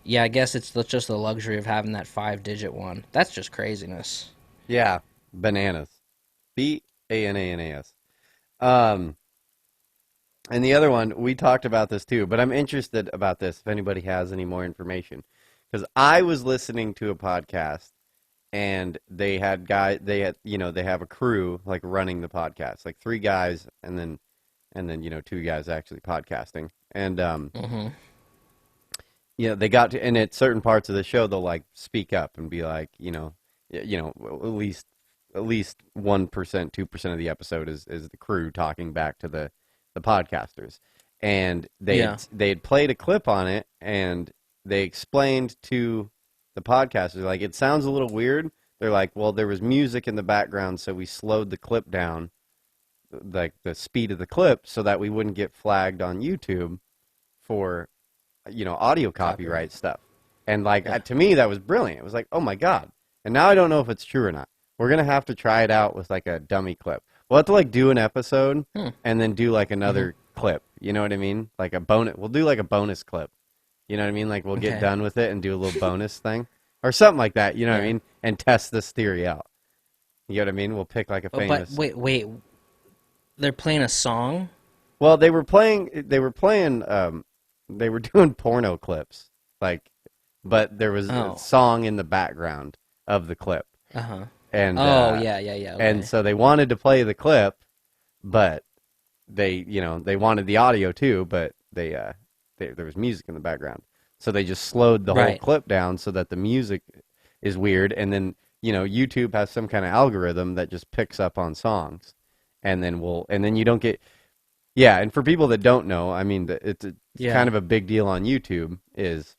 yeah, I guess it's just the luxury of having that 5-digit one. That's just craziness. Yeah, bananas. Bananas. Um, and the other one, we talked about this too, but I'm interested about this if anybody has any more information. Because I was listening to a podcast and they have a crew like running the podcast, like three guys and then two guys actually podcasting. And Mm-hmm. they got to, and at certain parts of the show they'll like speak up and be like, at least 1%, 2% of the episode is the crew talking back to the podcasters. And they had played a clip on it, and they explained to the podcasters, like, it sounds a little weird. They're like, well, there was music in the background, so we slowed the clip down, like the speed of the clip, so that we wouldn't get flagged on YouTube for, audio copyright stuff. And like, to me, that was brilliant. It was like, oh my God. And now I don't know if it's true or not. We're going to have to try it out with like a dummy clip. We'll have to like do an episode and then do like another clip. You know what I mean? Like a bonus. We'll do like a bonus clip. You know what I mean? Like we'll get done with it and do a little bonus thing or something like that. You know what I mean? And test this theory out. You know what I mean? We'll pick like a famous. But wait. They're playing a song? Well, they were doing porno clips. Like, but there was a song in the background of the clip. Uh-huh. And yeah. Okay. And so they wanted to play the clip, but they wanted the audio too, but there was music in the background. So they just slowed the whole clip down so that the music is weird, and then, YouTube has some kind of algorithm that just picks up on songs, and then you don't get. Yeah, and for people that don't know, I mean, it's kind of a big deal on YouTube is,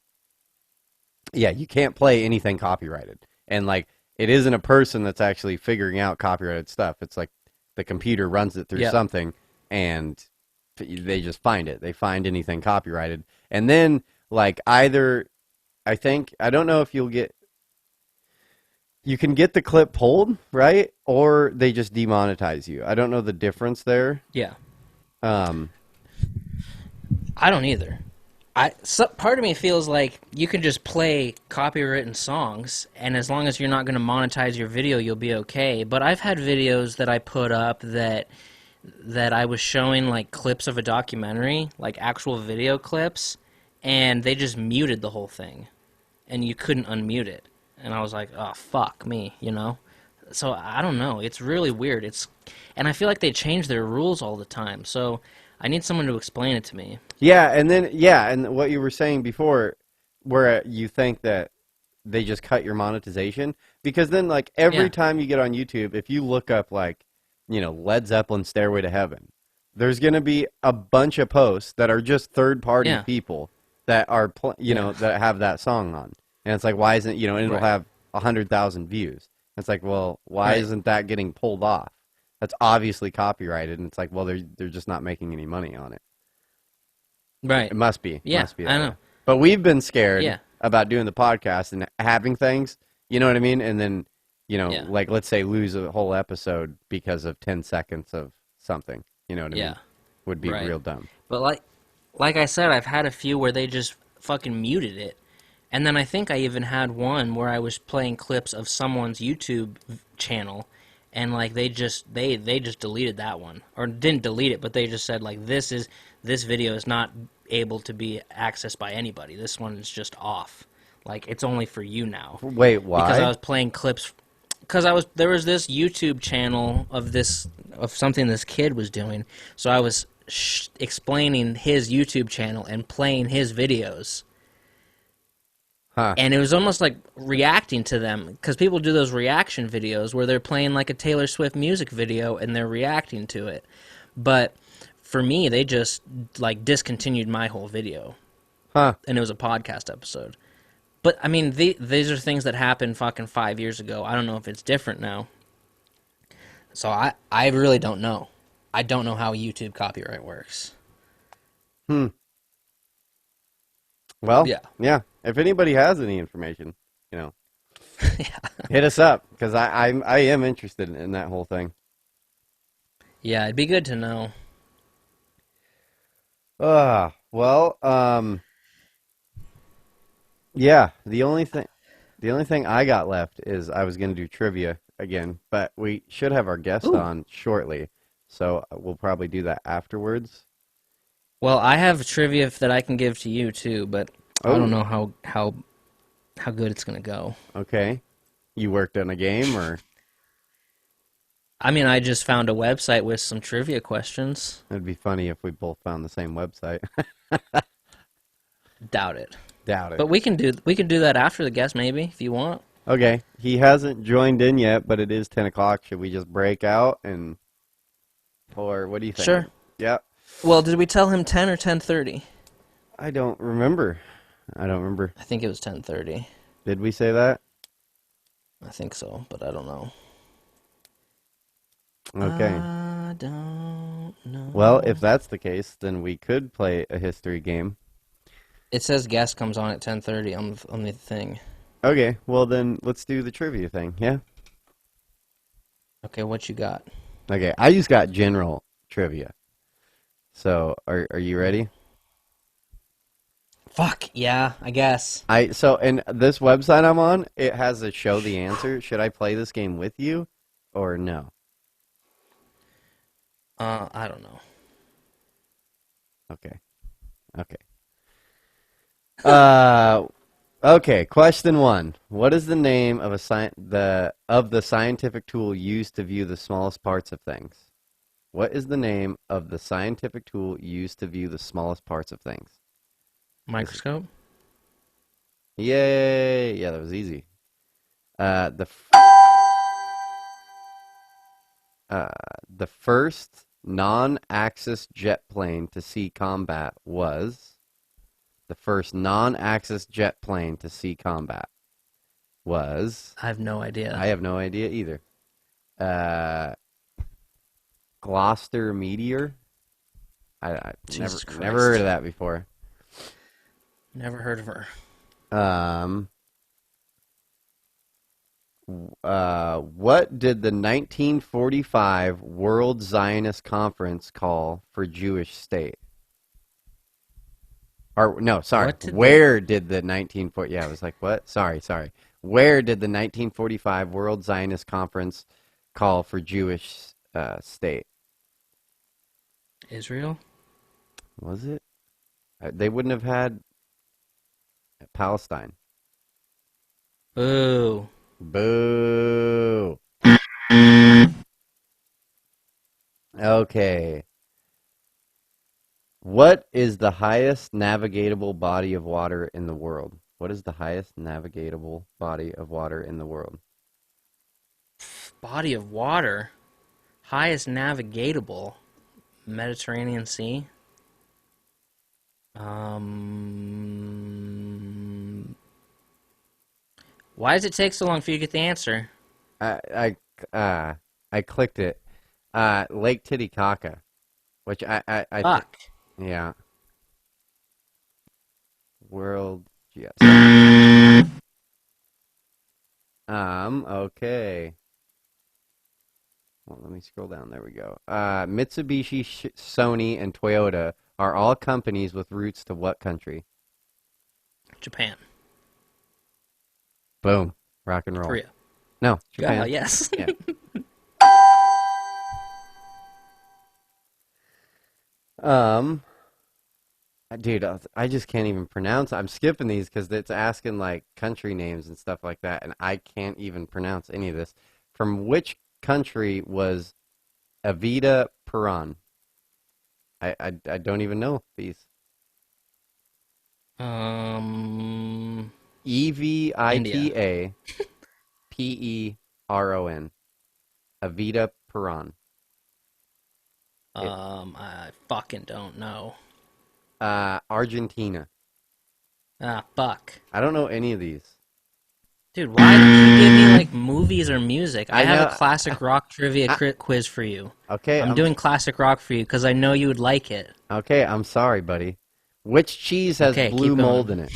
you can't play anything copyrighted. And like, it isn't a person that's actually figuring out copyrighted stuff. It's like the computer runs it through something, and they just find it. They find anything copyrighted. And then, like, I don't know if you can get the clip pulled, right? Or they just demonetize you. I don't know the difference there. Yeah. Um, I don't either. Part of me feels like you can just play copywritten songs, and as long as you're not going to monetize your video, you'll be okay. But I've had videos that I put up that I was showing like clips of a documentary, like actual video clips, and they just muted the whole thing, and you couldn't unmute it. And I was like, oh, fuck me, So I don't know. It's really weird. And I feel like they change their rules all the time. So I need someone to explain it to me. Yeah, and what you were saying before, where you think that they just cut your monetization, because then like every time you get on YouTube, if you look up like, Led Zeppelin "Stairway to Heaven," there's going to be a bunch of posts that are just third-party people that are that have that song on, and it's like, why isn't and it'll have 100,000 views. It's like, well, why isn't that getting pulled off? That's obviously copyrighted, and it's like, well, they're just not making any money on it. Right. It must be. Yeah, Must be I know. But we've been scared about doing the podcast and having things, you know what I mean? And then, like, let's say lose a whole episode because of 10 seconds of something, you know what I mean? Would be real dumb. But like I said, I've had a few where they just fucking muted it. And then I think I even had one where I was playing clips of someone's YouTube channel, and like they just deleted that one, or didn't delete it, but they just said like, this video is not able to be accessed by anybody. This one is just off. Like, it's only for you now. Wait, why? Because I was playing clips. Because there was this YouTube channel of something this kid was doing, so I was explaining his YouTube channel and playing his videos. Huh. And it was almost like reacting to them, because people do those reaction videos where they're playing like a Taylor Swift music video and they're reacting to it. But for me, they just like discontinued my whole video. Huh. And it was a podcast episode. But I mean, these are things that happened fucking 5 years ago. I don't know if it's different now. So I really don't know. I don't know how YouTube copyright works. Hmm. Well, Yeah. yeah. If anybody has any information, you know, Yeah. hit us up because I am interested in that whole thing. Yeah, it'd be good to know. Well, yeah. The only thing I got left is I was gonna do trivia again, but we should have our guest Ooh. on shortly, so we'll probably do that afterwards. Well, I have trivia that I can give to you too, but I don't Oh, know how good it's gonna go. okay. You worked on a game, or I mean, I just found a website with some trivia questions. it'd be funny if we both found the same website. Doubt it. Doubt it. But we can do that after the guest maybe if you want. Okay, he hasn't joined in yet, but it is 10 o'clock. Should we just break out or what do you think? Sure. Yep. Well, did we tell him 10 or 10:30? I don't remember. I don't remember. I think it was 10:30. Did we say that? I think so, but I don't know. Okay. I don't Well, know. if that's the case, then we could play a history game. It says guest comes on at 10:30 on the thing. Okay, well then let's do the trivia thing, yeah? Okay, what you got? Okay, I just got general trivia. So, are you ready? Fuck, yeah, I guess. And this website I'm on, it has a show the answer. Should I play this game with you or no? I don't know. Okay. Okay. Okay, question 1. What is the name of the scientific tool used to view the smallest parts of things? What is the name of the scientific tool used to view the smallest parts of things? Microscope? Yay! Yeah, that was easy. Uh, the f- uh, the first non-axis jet plane to see combat was the first non-axis jet plane to see combat was I have no idea. I have no idea either. Uh, Gloucester Meteor. I Jesus Christ. never heard of that before. Never heard of her. What did the 1945 World Zionist Conference call for Jewish state? Or no, sorry. Where did the 1940? Yeah, I was like, what? Sorry. Where did the 1945 World Zionist Conference call for Jewish state? Israel? Was it? They wouldn't have had Palestine. Boo. Boo. Okay. What is the highest navigatable body of water in the world? What is the highest navigatable body of water in the world? Body of water. Highest navigatable. Mediterranean Sea. Why does it take so long for you to get the answer? I clicked it. Lake Titicaca, which Fuck. yeah. World yes. Okay. Well, let me scroll down. There we go. Mitsubishi, Sony, and Toyota are all companies with roots to what country? Japan. Boom. Rock and roll. Korea. No, Japan. Yes. Yeah. Dude, I just can't even pronounce. I'm skipping these because it's asking like country names and stuff like that, and I can't even pronounce any of this. From which country was Evita Peron? I don't even know these. India. Evita Peron. Evita Peron. I fucking don't know. Argentina. Ah, fuck. I don't know any of these. Dude, why don't you give me like movies or music? I have know. a classic rock trivia quiz for you. Okay, I'm doing classic rock for you because I know you would like it. okay. I'm sorry, buddy. Which cheese has Okay, blue keep mold going. in it?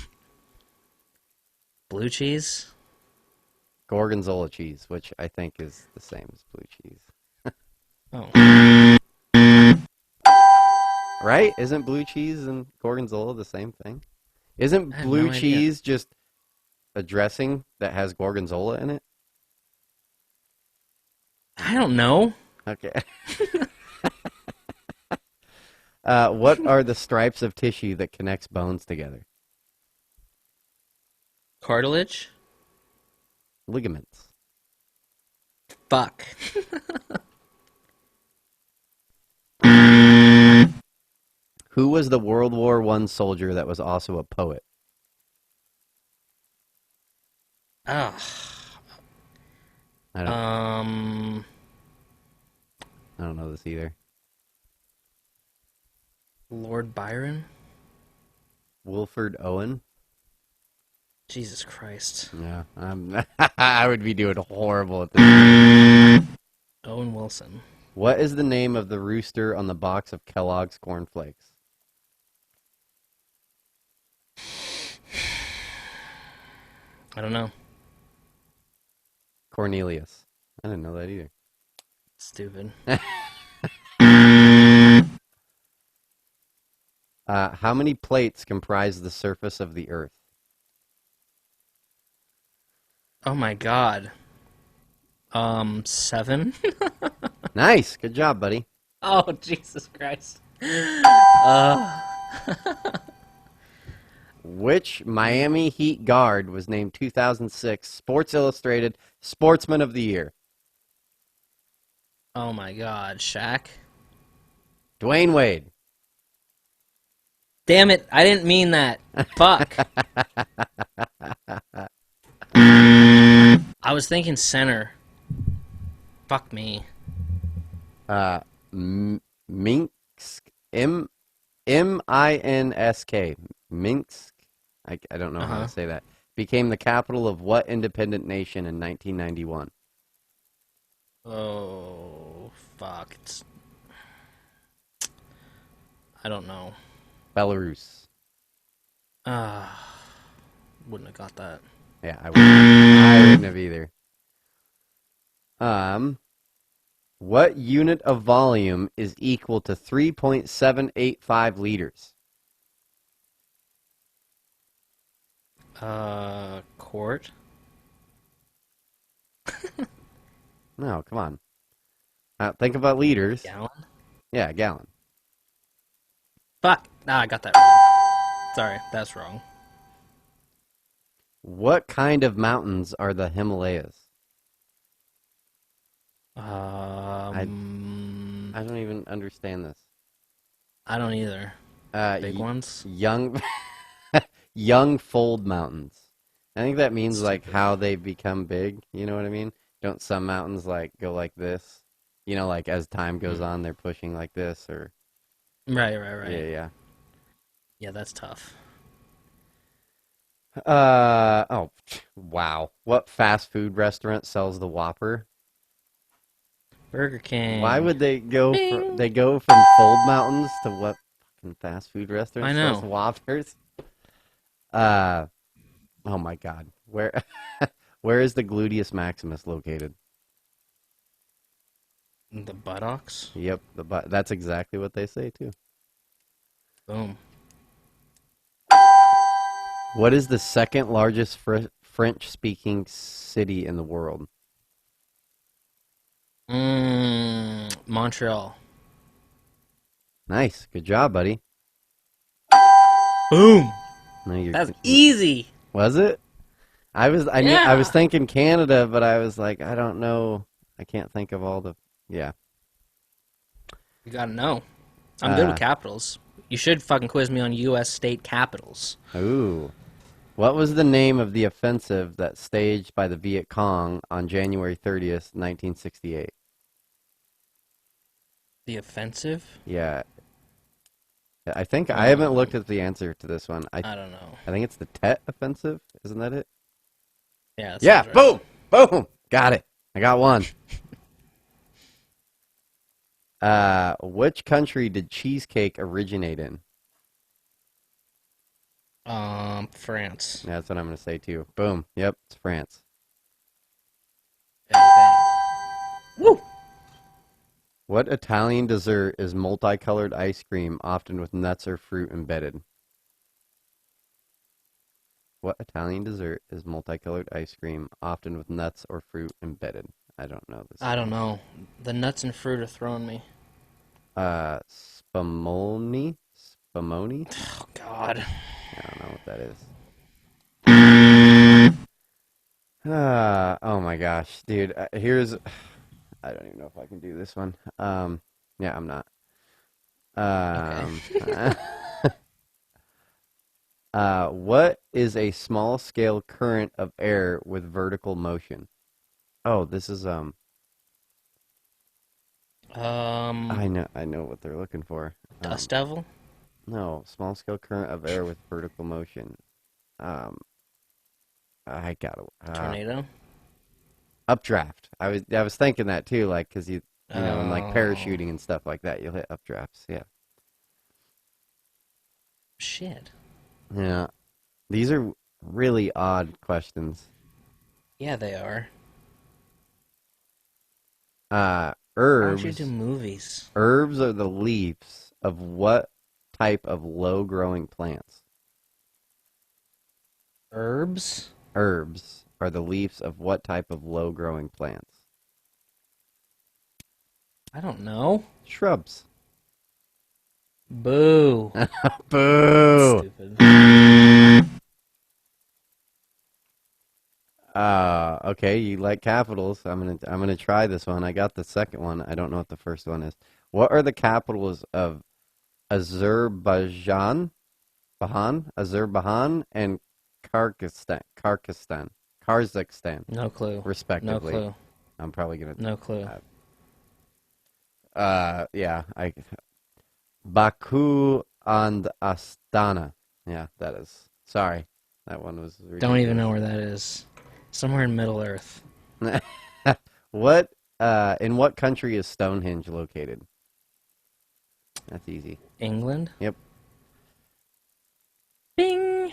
Blue cheese? Gorgonzola cheese, which I think is the same as blue cheese. Oh, Right? Isn't blue cheese and gorgonzola the same thing? Isn't I have blue no idea. cheese just a dressing that has gorgonzola in it? I don't know. Okay. What are the stripes of tissue that connects bones together? Cartilage? Ligaments. Fuck. Who was the World War I soldier that was also a poet? Ah. I don't know this either. Lord Byron? Wilford Owen? Jesus Christ. Yeah, I would be doing horrible at this. Owen Wilson. What is the name of the rooster on the box of Kellogg's Corn Flakes? I don't know. Cornelius. I didn't know that either. Stupid. How many plates comprise the surface of the Earth? Oh my god. 7? Nice. Good job, buddy. Oh, Jesus Christ. Which Miami Heat guard was named 2006 Sports Illustrated Sportsman of the Year? Oh my god, Shaq. Dwayne Wade. Damn it, I didn't mean that. Fuck. I was thinking center. Fuck me. Minsk. M-I-N-S-K. Minsk. I don't know how to say that. Became the capital of what independent nation in 1991? Oh, fuck. I don't know. Belarus. Wouldn't have got that. Yeah, I wouldn't have either. What unit of volume is equal to 3.785 liters? Quart? No, come on. Think about liters. Gallon? Yeah, gallon. Fuck. I got that wrong. Sorry, that's wrong. What kind of mountains are the Himalayas? I don't even understand this. I don't either. Big ones? Young fold mountains. I think that means like how they become big. You know what I mean? Don't some mountains like go like this? You know, like as time goes on, they're pushing like this, or Right. yeah. Yeah, that's tough. Oh, wow. What fast food restaurant sells the Whopper? Burger King. Why would they go Bing. they go from fold mountains to what fucking fast food restaurant I know. sells Whoppers? Oh my God. Where is the gluteus maximus located? The buttocks? Yep, that's exactly what they say too. Boom. What is the second largest French-speaking city in the world? Montreal. Nice. Good job, buddy. Boom. No, That's easy. Was it? I was thinking Canada, but I was like, I don't know. I can't think of all the. Yeah. You gotta know. I'm good with capitals. You should fucking quiz me on U.S. state capitals. Ooh. What was the name of the offensive that staged by the Viet Cong on January 30th, 1968? The offensive? Yeah. I think I haven't looked at the answer to this one. I don't know. I think it's the Tet Offensive. Isn't that it? Yeah. That Yeah, sounds right. boom. Got it. I got one. Which country did cheesecake originate in? France. That's what I'm going to say too. Boom. Yep, it's France. Bang, bang. Woo! What Italian dessert is multicolored ice cream, often with nuts or fruit embedded? What Italian dessert is multicolored ice cream, often with nuts or fruit embedded? I don't know this. I don't know. The nuts and fruit are throwing me. Spumoni? Spumoni? Oh God. I don't know what that is. Oh my gosh, dude. Here's. I don't even know if I can do this one. Yeah, I'm not. Okay. What is a small scale current of air with vertical motion? Oh, this is I know what they're looking for. Dust devil. No, small scale current of air with vertical motion. Um, I got it. Tornado. Updraft. I was thinking that too, like because you know, in like Oh. parachuting and stuff like that, you'll hit updrafts. Yeah, Shit. yeah. These are really odd questions. Yeah, they are. Uh, Why don't you herbs. do movies? Herbs are the leaves of what type of low-growing plants? Herbs? Herbs are the leaves of what type of low-growing plants? I don't know. Shrubs. Boo. Boo. Stupid. Okay, you like capitals. I'm gonna try this one. I got the second one. I don't know what the first one is. What are the capitals of Azerbaijan, Azerbaijan, and Kazakhstan, No clue. respectively? No clue. I'm probably gonna. No clue. Yeah, Baku and Astana. Yeah, that is. Sorry, that one was ridiculous. Don't even know where that is. Somewhere in Middle Earth. What? In what country is Stonehenge located? That's easy. England? Yep. Bing!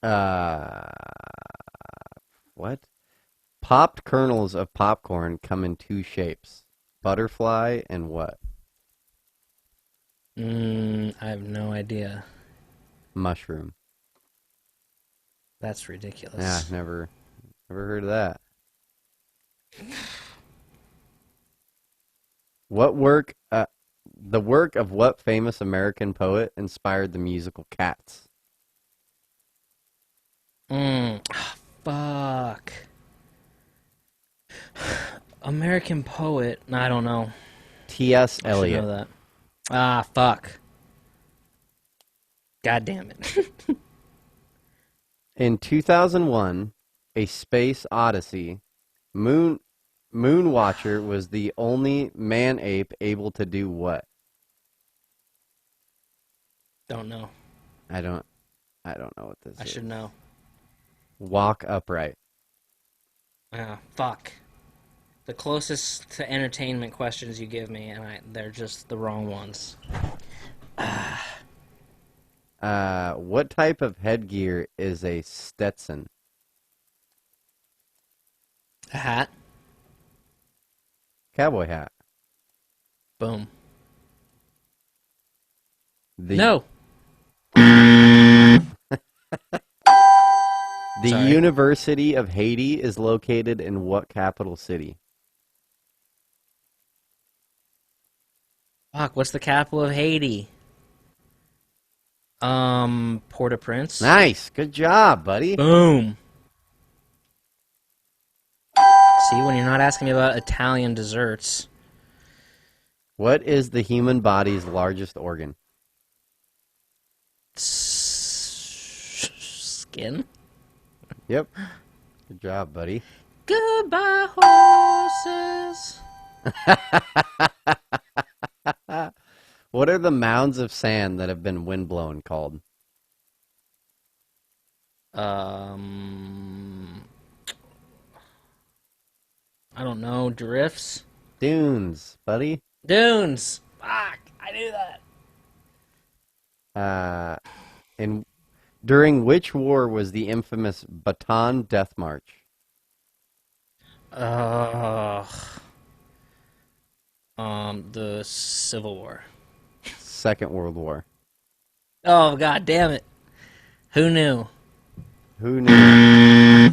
Uh, what? Popped kernels of popcorn come in two shapes: butterfly and what? I have no idea. Mushroom. That's ridiculous. Yeah, never heard of that. What work? The work of what famous American poet inspired the musical Cats? Fuck. American poet. No, I don't know. T.S. I should Eliot. know that. Ah, fuck. God damn it. In 2001, A Space Odyssey, Moonwatcher was the only man-ape able to do what? Don't know. I don't know what this is. I should know. Walk upright. Ah, fuck. The closest to entertainment questions you give me, and they're just the wrong ones. What type of headgear is a Stetson? A hat? Cowboy hat. Boom. The Sorry. University of Haiti is located in what capital city? Fuck, what's the capital of Haiti? Port-au-Prince? Nice. Good job, buddy. Boom. See, when you're not asking me about Italian desserts. What is the human body's largest organ? Skin? Yep. Good job, buddy. Goodbye, horses. What are the mounds of sand that have been windblown called? Um, I don't know. Drifts. Dunes, buddy. Dunes. Fuck! I knew that. Uh, and during which war was the infamous Bataan Death March? Uh, the Civil War. Second World War. Oh god damn it! Who knew? Who knew?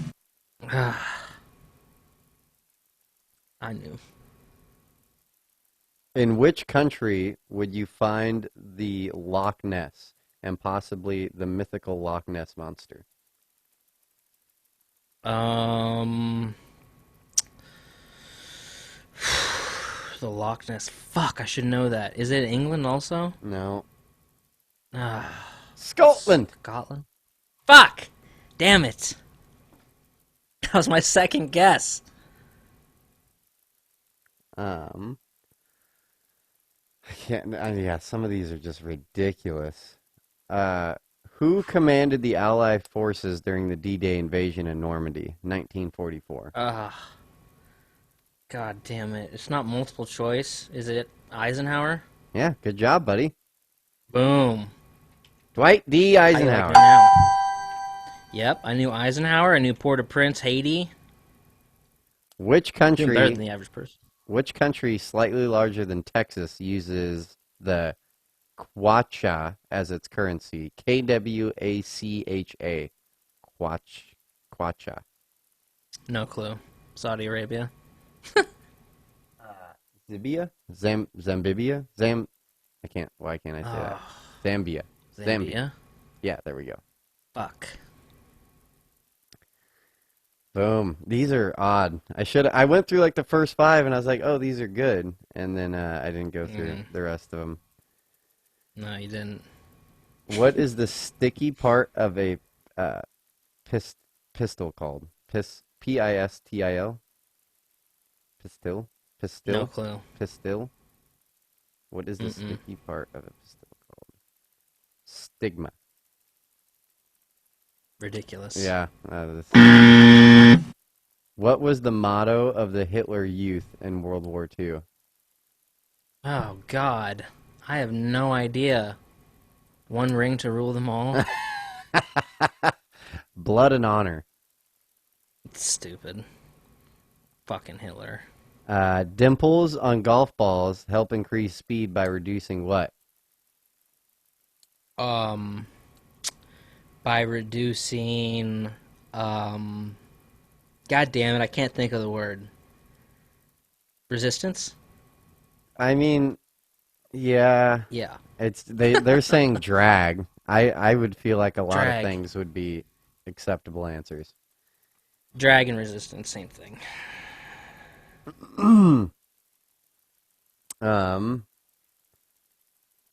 I knew. In which country would you find the Loch Ness and possibly the mythical Loch Ness monster? Um, the Loch Ness. Fuck! I should know that. Is it England also? No. Ah, Scotland. Scotland. Fuck! Damn it! That was my second guess. I can't. Yeah, some of these are just ridiculous. Who commanded the Allied forces during the D-Day invasion in Normandy, 1944? God damn it! It's not multiple choice. Is it Eisenhower? Yeah, good job, buddy. Boom. Dwight D. How you like Eisenhower. me now? Yep, I knew Eisenhower. I knew Port-au-Prince, Haiti. Which Doing better country? than the average person. Which country slightly larger than Texas uses the kwacha as its currency? Kwacha. Kwacha. No clue. Saudi Arabia. Zambia? Zambibia? I can't. Why can't I say that? Zambia. Zambia. Yeah, there we go. Fuck. Boom. These are odd. I went through like the first 5 and I was like, oh, these are good. And then I didn't go through the rest of them. No, you didn't. What is the sticky part of a pistol called? Pistil? Pistil? Pistil? No clue. Pistil? What is the sticky part of a pistol called? Stigma. Ridiculous. Yeah. What was the motto of the Hitler Youth in World War II? Oh, God. I have no idea. One ring to rule them all? Blood and honor. It's stupid. Fucking Hitler. Dimples on golf balls help increase speed by reducing what? By reducing, God damn it, I can't think of the word. Resistance? I mean, yeah. Yeah. They're saying drag. I would feel like a lot of Drag. things would be acceptable answers. Drag and resistance, same thing.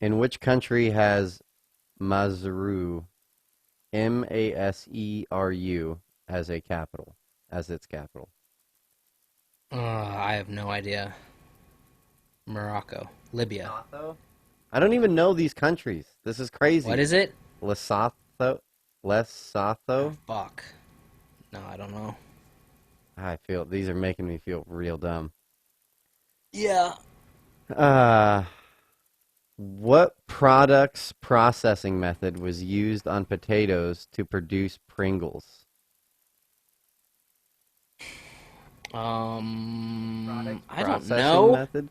In which country has Maseru, Maseru, as its capital? I have no idea. Morocco. Libya. I don't even know these countries. This is crazy. What is it? Lesotho? Fuck. No, I don't know. These are making me feel real dumb. Yeah. What product's processing method was used on potatoes to produce Pringles? I don't Processing know. Method?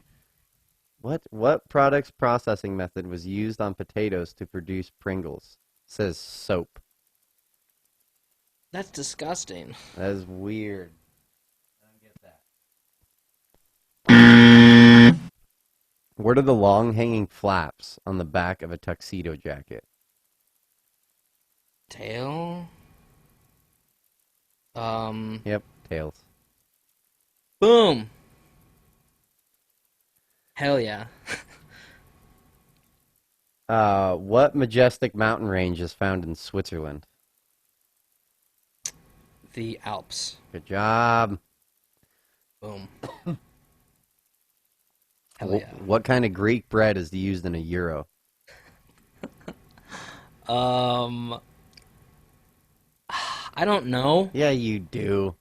What product's processing method was used on potatoes to produce Pringles? It says soap. That's disgusting. That is weird. I don't get that. What are the long hanging flaps on the back of a tuxedo jacket? Tail? Yep, tails. Boom! Hell yeah. What majestic mountain range is found in Switzerland? The Alps. Good job. Boom. Hell yeah. What kind of Greek bread is used in a euro? I don't know. Yeah, you do.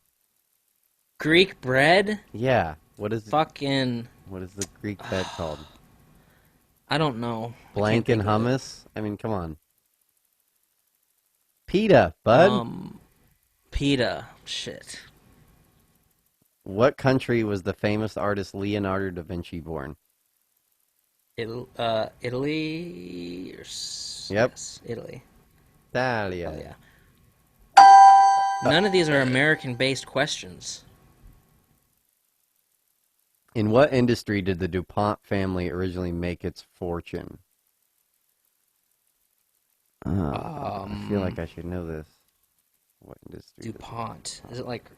Greek bread? Yeah. Fucking, What is the Greek bed called? I don't know. I can't Blank and think of it. hummus? I mean, come on. Pita, bud. Um, Pita. Shit. What country was the famous artist Leonardo da Vinci born? Italy? Yep. Yes, Italy. Hell Italia. yeah. Uh, None of these are American-based questions. in what industry did the DuPont family originally make its fortune? I feel like Um, I should know this. What industry did DuPont. Is it like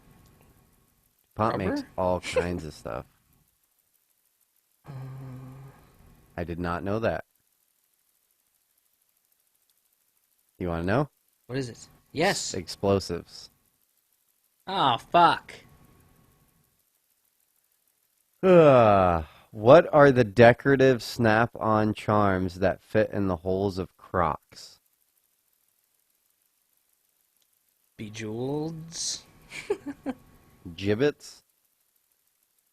DuPont makes rubber? all kinds of stuff. I did not know that. You want to know? What is it? Yes. Explosives. Oh, fuck. What are the decorative snap-on charms that fit in the holes of Crocs? Bejeweled? Gibbets?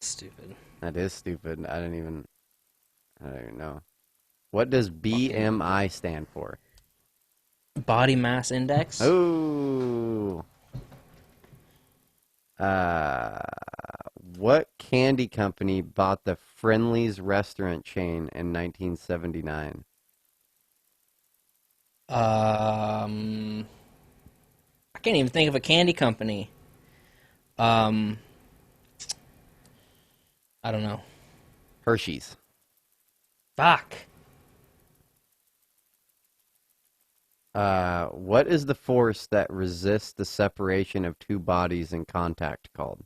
Stupid. That is stupid. I don't even know. What does Fucking BMI stand for? body mass index? Oh. Uh, what candy company bought the Friendly's restaurant chain in 1979? Um, I can't even think of a candy company. Um, I don't know. Hershey's. Fuck. What is the force that resists the separation of two bodies in contact called?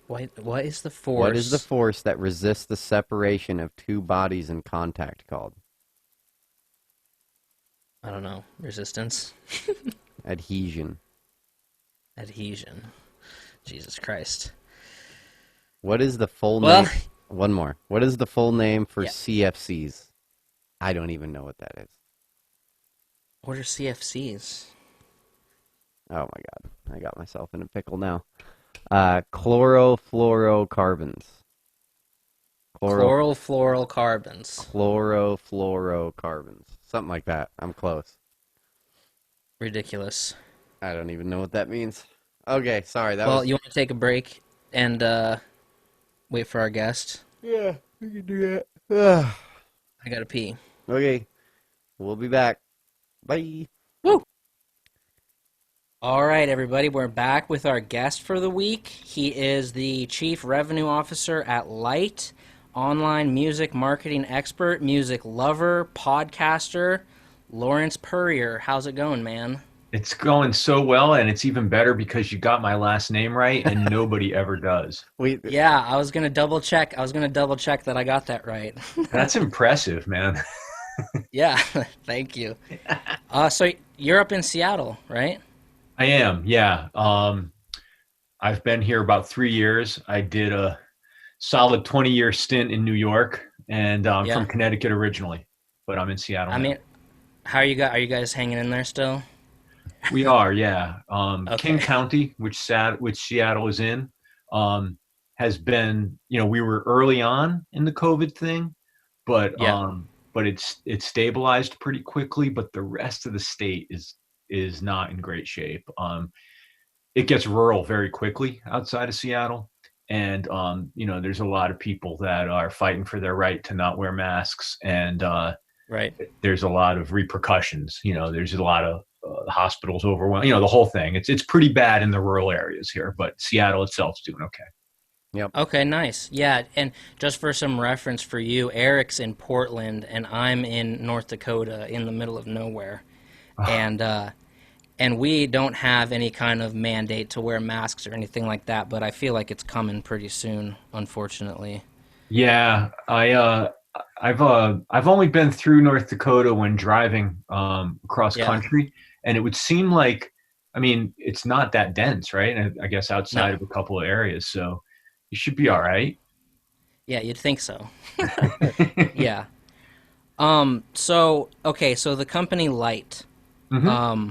What is the What is the force? force that resists the separation of two bodies in contact called? I don't know. Resistance? Adhesion. Adhesion. Jesus Christ. What is the full Well, name? One more. What is the full name for yeah. CFCs? I don't even know what that is. What are CFCs? Oh my God. I got myself in a pickle now. Chlorofluorocarbons. Chloro Chlorofluorocarbons. Chlorofluorocarbons. Something like that. I'm close. Ridiculous. I don't even know what that means. Okay, sorry. That Well, was. you want to take a break and wait for our guest? Yeah, we can do that. I gotta pee. Okay, we'll be back. Bye. Woo! All right, everybody, we're back with our guest for the week. He is the Chief Revenue Officer at Light, online music marketing expert, music lover, podcaster, Lawrence Peryer. How's it going, man? It's going so well, and it's even better because you got my last name right, and nobody ever does. We Yeah, I was gonna double check. I was gonna double check that I got that right. That's impressive, man. Yeah, thank you. So you're up in Seattle, right? I am, yeah. I've been here about 3 years. I did a solid 20-year stint in New York, and I'm from Yeah. Connecticut originally, but I'm in Seattle I mean, now. how are you guys? Are you guys hanging in there still? We are, yeah. King Okay. County, which Seattle is in, um, has been, we were early on in the COVID thing, but Yeah. it's stabilized pretty quickly. But the rest of the state is not in great shape. It gets rural very quickly outside of Seattle, and there's a lot of people that are fighting for their right to not wear masks, and Right. there's a lot of repercussions. There's a lot of hospitals overwhelmed. The whole thing. It's pretty bad in the rural areas here, but Seattle itself's doing okay. Yep. Okay, nice. Yeah, and just for some reference for you, Erick's in Portland and I'm in North Dakota in the middle of nowhere. And and we don't have any kind of mandate to wear masks or anything like that, but I feel like it's coming pretty soon, unfortunately. Yeah, I've only been through North Dakota when driving across Yeah. country, and it would seem like, I mean, it's not that dense, right? I guess outside No. of a couple of areas, so you should be all right. Yeah, you'd think so. Yeah. So okay, so the company Light. Hmm.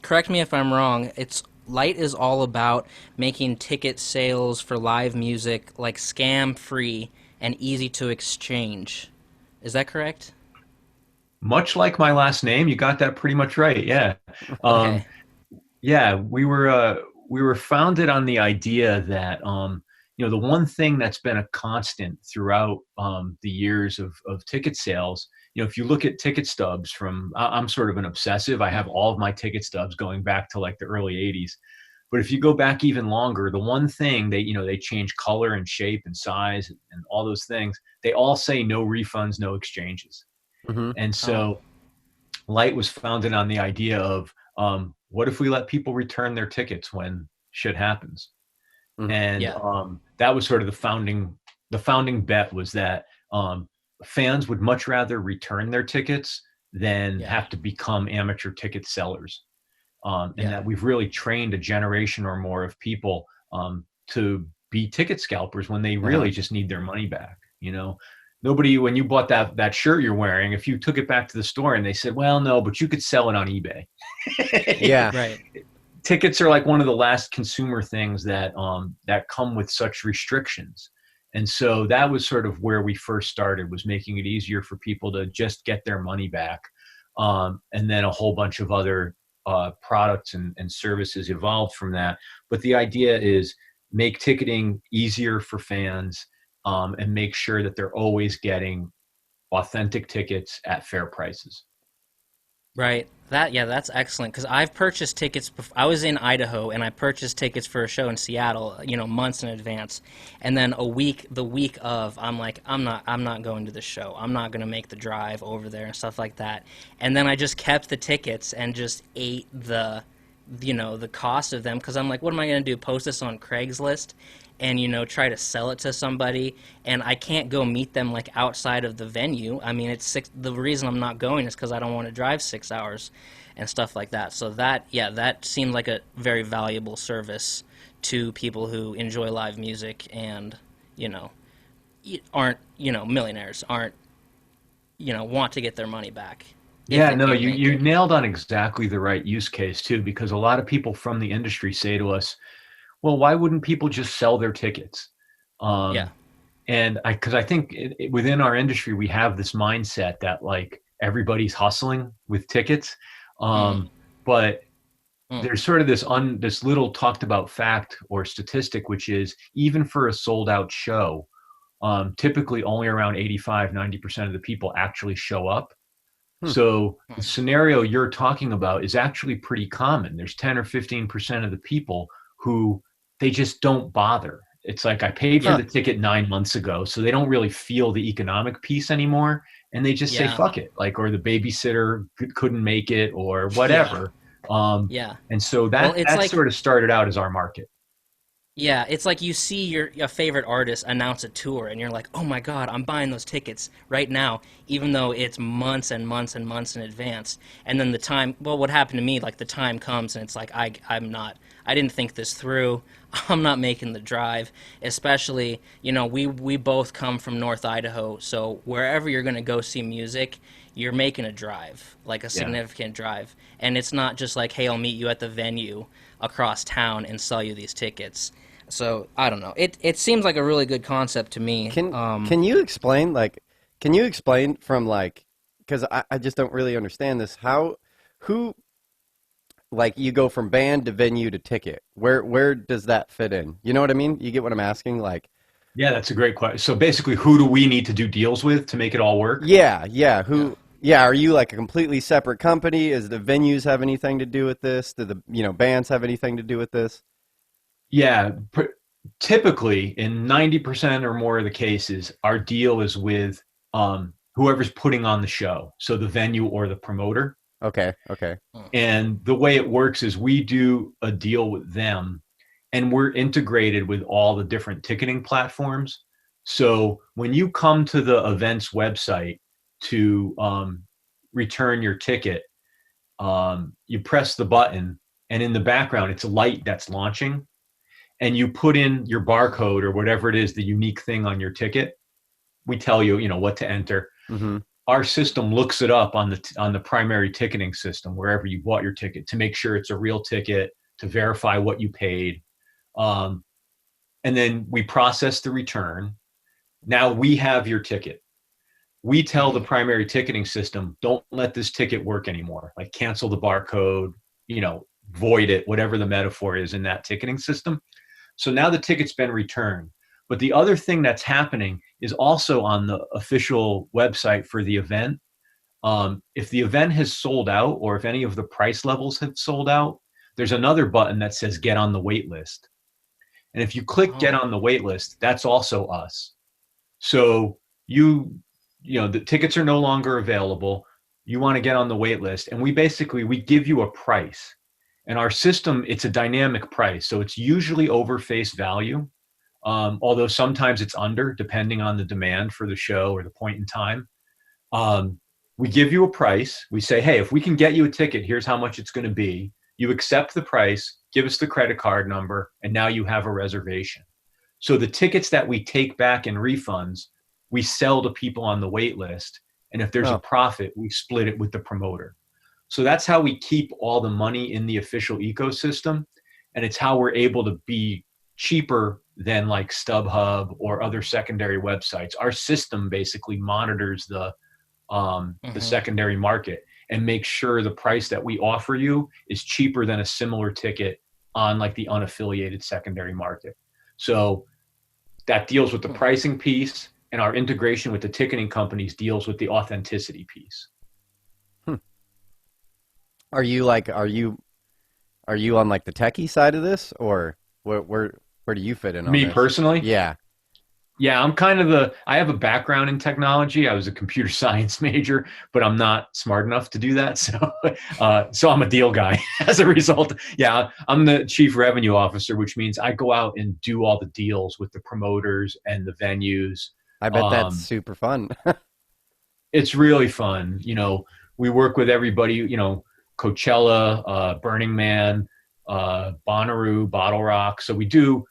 Correct me if I'm wrong. It's Light is all about making ticket sales for live music like scam free and easy to exchange. Is that correct? Much like my last name, you got that pretty much right. Yeah. Um, Okay. yeah, we were founded on the idea that the one thing that's been a constant throughout the years of ticket sales, if you look at ticket stubs from, I'm sort of an obsessive. I have all of my ticket stubs going back to like the early '80s. But if you go back even longer, the one thing they change color and shape and size and all those things. They all say no refunds, no exchanges. Hmm. And Oh, so Light was founded on the idea of what if we let people return their tickets when shit happens? Hmm. And yeah. that was sort of the founding bet was that fans would much rather return their tickets than Yeah. have to become amateur ticket sellers. And Yeah. that we've really trained a generation or more of people to be ticket scalpers when they Uh-huh. really just need their money back. Nobody, when you bought that shirt you're wearing, if you took it back to the store and they said, well, no, but you could sell it on eBay. Yeah. Right. Tickets are like one of the last consumer things that come with such restrictions. And so that was sort of where we first started, was making it easier for people to just get their money back. And then a whole bunch of other products and services evolved from that. But the idea is make ticketing easier for fans, and make sure that they're always getting authentic tickets at fair prices. Right. That's excellent because I've purchased tickets. I was in Idaho and I purchased tickets for a show in Seattle, months in advance. And then the week of, I'm like, I'm not going to the show. I'm not going to make the drive over there and stuff like that. And then I just kept the tickets and just ate the cost of them because I'm like, what am I going to do? Post this on Craigslist and try to sell it to somebody, and I can't go meet them like outside of the venue. I mean, the reason I'm not going is because I don't want to drive 6 hours and stuff like that. So that seemed like a very valuable service to people who enjoy live music and you know aren't millionaires, aren't want to get their money back if Yeah, they no, can't you make you it. nailed on exactly the right use case too, because a lot of people from the industry say to us, "Well, why wouldn't people just sell their tickets?" Yeah. Um, because I think within our industry we have this mindset that like everybody's hustling with tickets, Mm, but mm, there's sort of this little talked about fact or statistic, which is even for a sold out show, typically only around 85-90% of the people actually show up. Hmm. So the mm. scenario you're talking about is actually pretty common. There's 10 or 15% of the people who they just don't bother. It's like I paid for Yeah. Huh. the ticket 9 months ago, so they don't really feel the economic piece anymore, and they just say Yeah. fuck it, like, or the babysitter couldn't make it or Yeah. whatever. Um, Yeah. and so Well, that it's that like sort of started out as our market. yeah, it's like you see your favorite artist announce a tour, and you're like, "Oh my God, I'm buying those tickets right now," even though it's months and months and months in advance. And then the time, well, what happened to me, like the time comes, and it's like I didn't think this through. I'm not making the drive, especially, we both come from North Idaho, so wherever you're gonna go see music, you're making a drive, like a Yeah. significant drive, and it's not just like, "Hey, I'll meet you at the venue across town and sell you these tickets." So I don't know. It seems like a really good concept to me. Can you explain can you explain from like because I just don't really understand this how who like you go from band to venue to ticket where does that fit in? You know what I mean? You get what I'm asking? Like Yeah, that's a great question. So basically, who do we need to do deals with to make it all work? yeah, Yeah. who are you like a completely separate company? Is the venues have anything to do with this? Do the bands have anything to do with this? Yeah, typically in 90% or more of the cases, our deal is with whoever's putting on the show, so the venue or the promoter. Okay, okay. Mm. And the way it works is we do a deal with them, and we're integrated with all the different ticketing platforms. So when you come to the event's website to return your ticket, you press the button, and in the background, it's a light that's launching, and you put in your barcode or whatever it is, the unique thing on your ticket. We tell you, what to enter. Mm-hmm. our system looks it up on the primary ticketing system wherever you bought your ticket to make sure it's a real ticket, to verify what you paid. And then we process the return. Now we have your ticket. We tell the primary ticketing system, don't let this ticket work anymore. Like cancel the barcode, void it, whatever the metaphor is in that ticketing system. So now the ticket's been returned. But the other thing that's happening is also on the official website for the event. If the event has sold out, or if any of the price levels have sold out, there's another button that says get on the wait list. And if you click get on the wait list, that's also us. So the tickets are no longer available. You want to get on the wait list. And we give you a price. And our system, it's a dynamic price. So it's usually over face value. Although sometimes it's under, depending on the demand for the show or the point in time. We give you a price. We say, hey, if we can get you a ticket, here's how much it's going to be. You accept the price, give us the credit card number, and now you have a reservation. So the tickets that we take back in refunds, we sell to people on the wait list. And if there's a profit, we split it with the promoter. So that's how we keep all the money in the official ecosystem. And it's how we're able to be cheaper than like StubHub or other secondary websites. Our system basically monitors the secondary market and makes sure the price that we offer you is cheaper than a similar ticket on like the unaffiliated secondary market. So that deals with the pricing piece, and our integration with the ticketing companies deals with the authenticity piece. Are you on like the techie side of this, or where do you fit in on Me this? personally? Yeah. Yeah, I have a background in technology. I was a computer science major, but I'm not smart enough to do that. So I'm a deal guy as a result. Yeah, I'm the chief revenue officer, which means I go out and do all the deals with the promoters and the venues. I bet that's super fun. It's really fun. We work with everybody, Coachella, Burning Man, Bonnaroo, Bottle Rock. So we do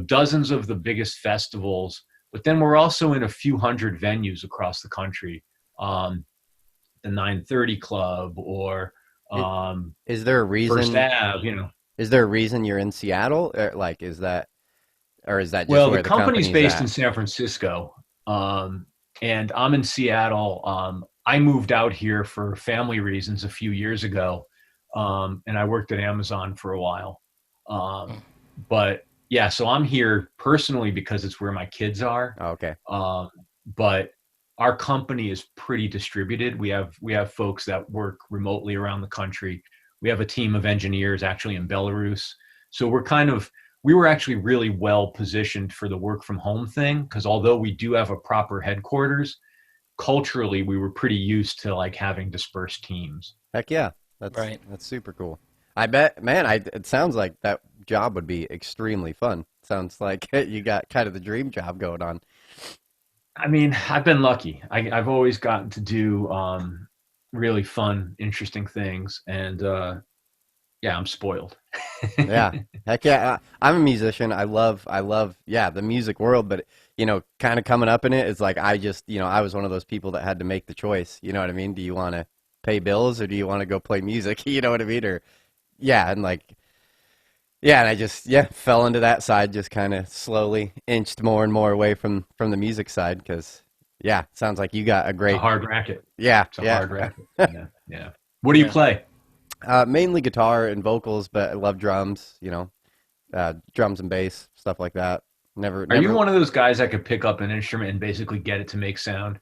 dozens of the biggest festivals, but then we're also in a few hundred venues across the country. The 930 Club or is there a reason? First Ave, Is there a reason you're in Seattle? Is that just well, where the the company's based at? in San Francisco, and I'm in Seattle. I moved out here for family reasons a few years ago, and I worked at Amazon for a while. But yeah, so I'm here personally because it's where my kids are. Oh, okay. But our company is pretty distributed. We have folks that work remotely around the country. We have a team of engineers actually in Belarus. So we were actually really well positioned for the work from home thing, because although we do have a proper headquarters, culturally we were pretty used to like having dispersed teams. Heck yeah. That's Right. That's super cool. I bet, man, it sounds like that job would be extremely fun. Sounds like you got kind of the dream job going on. I mean, I've been lucky. I've always gotten to do really fun, interesting things, and yeah, I'm spoiled. Yeah, heck yeah. I'm a musician. I love, the music world, but kind of coming up in it, it's like I was one of those people that had to make the choice. You know what I mean? Do you want to pay bills or do you want to go play music? You know what I mean? Or and I just fell into that side, just kind of slowly inched more and more away from the music side, because it sounds like you got a great It's a hard racket. It's a hard racket. Yeah. What do you play? Mainly guitar and vocals, but I love drums. Drums and bass, stuff like that. Are you one of those guys that could pick up an instrument and basically get it to make sound?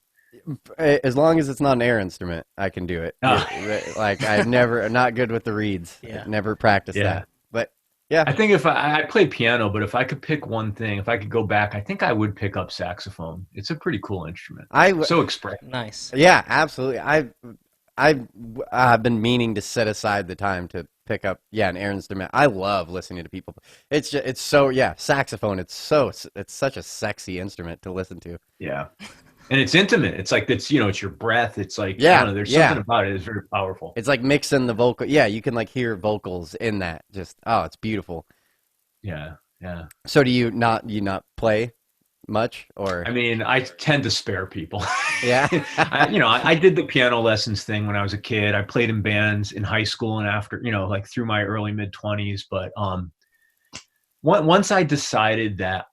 As long as it's not an air instrument, I can do it. Like I'm not good with the reeds. Yeah. Never practiced that. But yeah, I think if I play piano, but if I could pick one thing, if I could go back, I think I would pick up saxophone. It's a pretty cool instrument. So expressive. Nice. Yeah, absolutely. I've been meaning to set aside the time to pick up an air instrument. I love listening to people. It's so saxophone. It's such a sexy instrument to listen to. Yeah. And it's intimate. It's like it's your breath. It's like I don't know, there's something about it. It's very powerful. It's like mixing the vocal. Yeah, you can like hear vocals in that. Just it's beautiful. Yeah. So do you not play much, or I mean, I tend to spare people. yeah? I did the piano lessons thing when I was a kid. I played in bands in high school and after, like through my early mid 20s. But once I decided that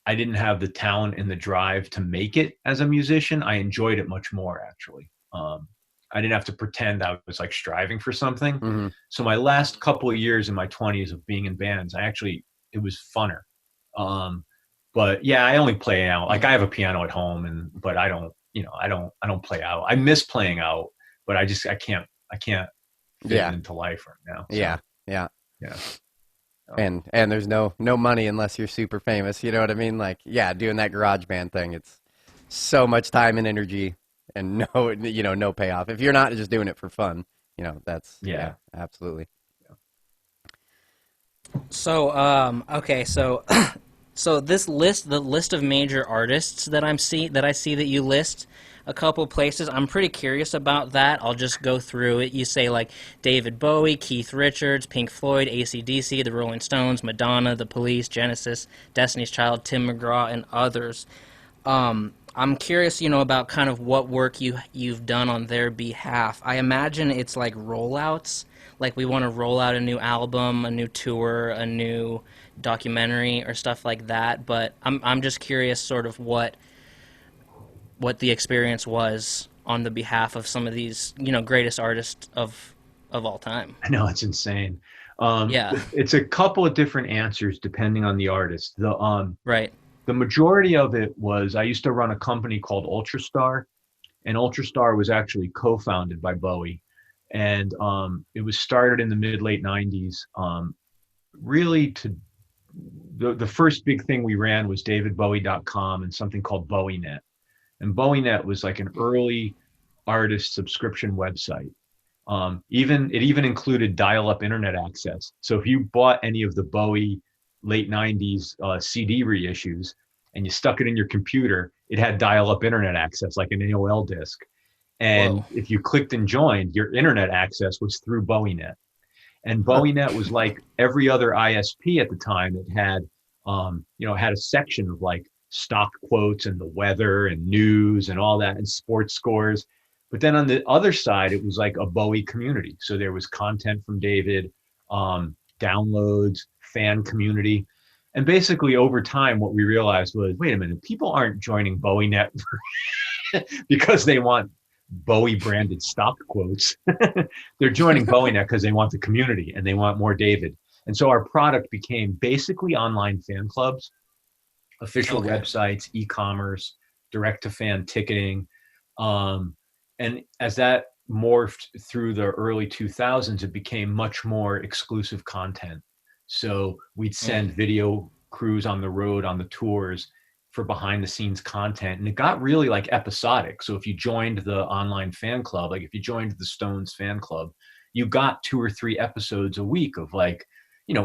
I didn't have the talent and the drive to make it as a musician, I enjoyed it much more, actually. I didn't have to pretend I was like striving for something. Hmm. So my last couple of years in my 20s of being in bands, it was funner. But yeah, I only play out. Like I have a piano at home, but I don't, I don't play out. I miss playing out, but I can't fit Yeah, it into life right now. So, yeah, yeah. yeah. And there's no money unless you're super famous. You know what I mean? Like, yeah, doing that garage band thing, it's so much time and energy, and no payoff. If you're not just doing it for fun, that's Yeah. absolutely. So, okay, so so this list, the list of major artists that I see that you list a couple places, I'm pretty curious about that. I'll just go through it. You say like David Bowie, Keith Richards, Pink Floyd, AC/DC, The Rolling Stones, Madonna, The Police, Genesis, Destiny's Child, Tim McGraw, and others. I'm curious, about kind of what work you've done on their behalf. I imagine it's like rollouts, like we want to roll out a new album, a new tour, a new documentary, or stuff like that. But I'm just curious, sort of what the experience was on the behalf of some of these, greatest artists of all time. I know, it's insane. Yeah. It's a couple of different answers depending on the artist. Right. The majority of it was I used to run a company called Ultrastar, and Ultrastar was actually co-founded by Bowie, and it was started in the mid late 90s. Really, the first big thing we ran was DavidBowie.com and something called BowieNet, and BowieNet was like an early artist subscription website. It even included dial-up internet access. So if you bought any of the Bowie late 90s CD reissues and you stuck it in your computer, it had dial-up internet access like an AOL disk. And Whoa. if you clicked and joined, your internet access was through BowieNet. And BowieNet was like every other ISP at the time. It had, had a section of like stock quotes and the weather and news and all that and sports scores. But then on the other side, it was like a Bowie community. So there was content from David, downloads, fan community. And basically over time, what we realized was, wait a minute, people aren't joining BowieNet because they want Bowie branded stock quotes. They're joining BowieNet because they want the community and they want more David. And so our product became basically online fan clubs, official websites, e-commerce, direct to fan ticketing. And as that morphed through the early 2000s, it became much more exclusive content. So we'd send video crews on the road on the tours for behind the scenes content. And it got really like episodic. So if you joined the online fan club, like if you joined the Stones fan club, you got 2 or 3 episodes a week of like,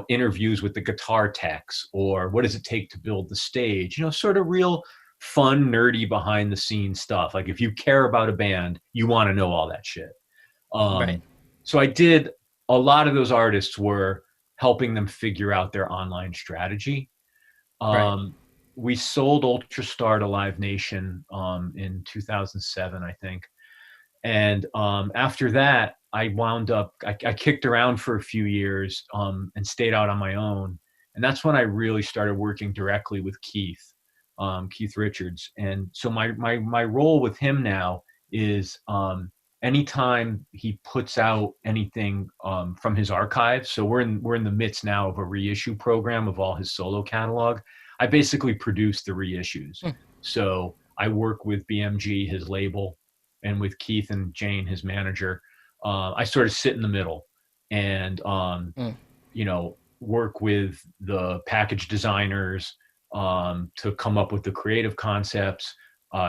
interviews with the guitar techs, or what does it take to build the stage, sort of real fun, nerdy behind the scenes stuff. Like if you care about a band, you want to know all that shit. Right. So I did a lot of those artists were helping them figure out their online strategy. Right. We sold Ultrastar to Live Nation in 2007, I think. And after that, I wound up, I kicked around for a few years and stayed out on my own. And that's when I really started working directly with Keith Richards. And so my role with him now is anytime he puts out anything from his archives. So we're in the midst now of a reissue program of all his solo catalog. I basically produce the reissues. So I work with BMG, his label, and with Keith and Jane, his manager. I sort of sit in the middle and, work with the package designers to come up with the creative concepts.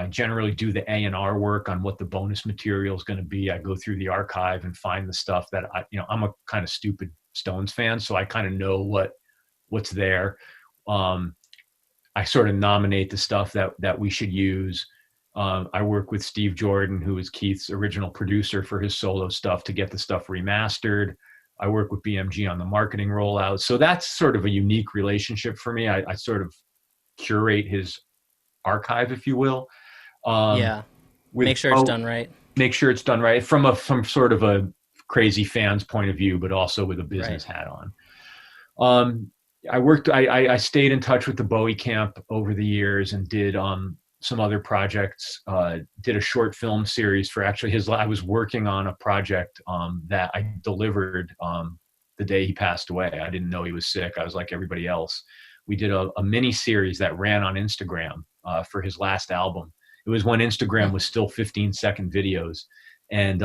Generally do the A&R work on what the bonus material is going to be. I go through the archive and find the stuff that I'm a kind of stupid Stones fan, so I kind of know what's there. I sort of nominate the stuff that we should use. I work with Steve Jordan, who is Keith's original producer for his solo stuff, to get the stuff remastered. I work with BMG on the marketing rollout. So that's sort of a unique relationship for me. I sort of curate his archive, if you will. Um, Yeah. with Make sure it's done right. make sure it's done right from sort of a crazy fan's point of view, but also with a business Right. hat on. Um, I stayed in touch with the Bowie camp over the years and did some other projects. Did a short film series for actually I was working on a project that I delivered the day he passed away. I didn't know he was sick. I was like everybody else. We did a mini series that ran on Instagram for his last album. It was when Instagram was still 15-second videos. And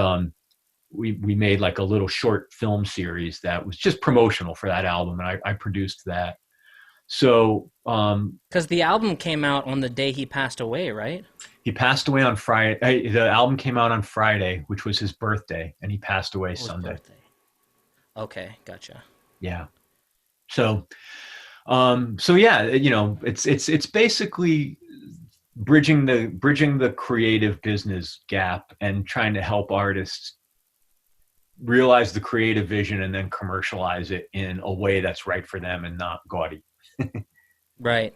we made like a little short film series that was just promotional for that album. And I produced that. So, Because the album came out on the day he passed away, right? he passed away on Friday. The album came out on Friday, which was his birthday, and he passed away His Sunday. birthday. Okay, gotcha. Yeah. So, so yeah, it's basically bridging the creative business gap and trying to help artists realize the creative vision and then commercialize it in a way that's right for them and not gaudy. Right.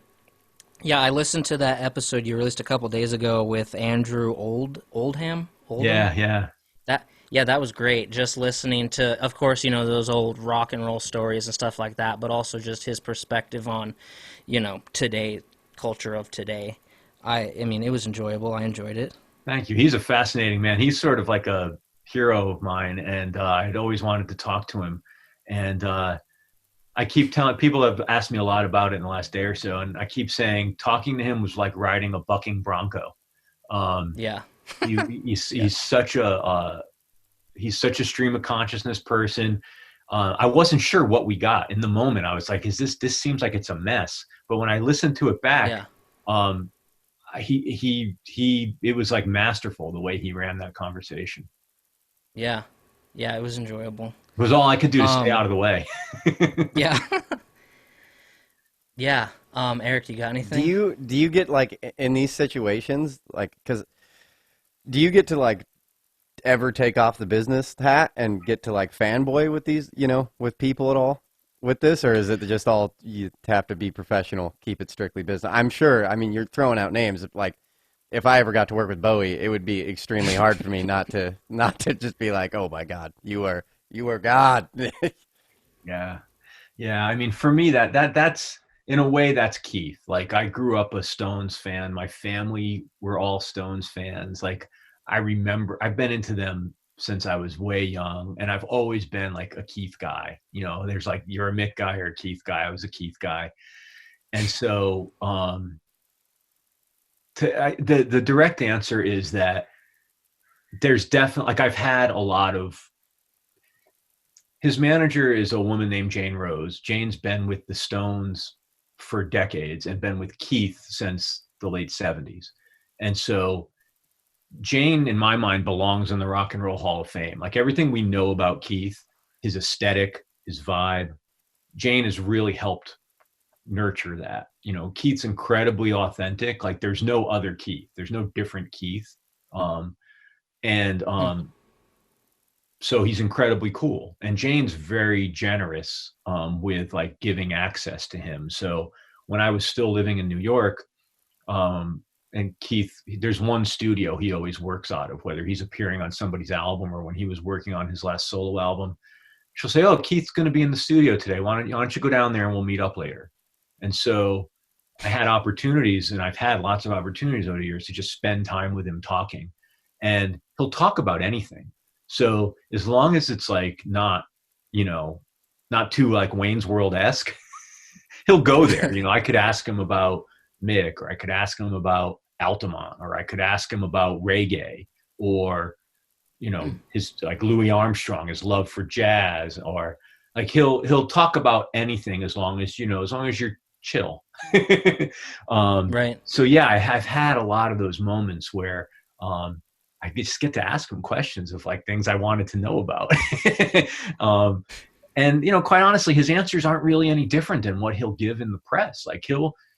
Yeah, I listened to that episode you released a couple days ago with Andrew Oldham. Yeah. That was great. Just listening to, of course, those old rock and roll stories and stuff like that, but also just his perspective on, today, culture of today. I mean, it was enjoyable. I enjoyed it. Thank you. He's a fascinating man. He's sort of like a hero of mine, and I'd always wanted to talk to him. And I keep telling people have asked me a lot about it in the last day or so, and I keep saying talking to him was like riding a bucking bronco. Yeah. He's such a stream of consciousness person. I wasn't sure what we got in the moment. I was like, this seems like it's a mess. But when I listened to it back, it was like masterful the way he ran that conversation. Yeah, it was enjoyable. It was all I could do to stay out of the way. Yeah. Yeah. Eric, you got anything? Do you get like in these situations, like, because do you get to like ever take off the business hat and get to like fanboy with these, with people at all with this, or is it just all you have to be professional, keep it strictly business? I'm sure. I mean, you're throwing out names. Like, if I ever got to work with Bowie, it would be extremely hard for me not to just be like, oh my God, you are God. Yeah. I mean, for me, that's in a way that's Keith. Like, I grew up a Stones fan. My family were all Stones fans. Like, I remember I've been into them since I was way young, and I've always been like a Keith guy. There's like, you're a Mick guy or a Keith guy. I was a Keith guy. And so, the direct answer is that there's definitely, like, I've had a lot of, his manager is a woman named Jane Rose. Jane's been with the Stones for decades and been with Keith since the late 70s. And so Jane, in my mind, belongs in the Rock and Roll Hall of Fame. Like, everything we know about Keith, his aesthetic, his vibe, Jane has really helped nurture that. Keith's incredibly authentic. Like, there's no other Keith. There's no different Keith. So he's incredibly cool. And Jane's very generous with like giving access to him. So when I was still living in New York, and Keith, there's one studio he always works out of, whether he's appearing on somebody's album or when he was working on his last solo album. She'll say, oh, Keith's going to be in the studio today. Why don't you go down there and we'll meet up later? And so I had opportunities, and I've had lots of opportunities over the years to just spend time with him talking. And he'll talk about anything. So as long as it's like not too like Wayne's World-esque, he'll go there. I could ask him about Mick, or I could ask him about Altamont, or I could ask him about reggae, or his like Louis Armstrong, his love for jazz, or like he'll talk about anything as long as you're chill. Right. So yeah, I've had a lot of those moments where I just get to ask him questions of like things I wanted to know about. And quite honestly, his answers aren't really any different than what he'll give in the press. Like,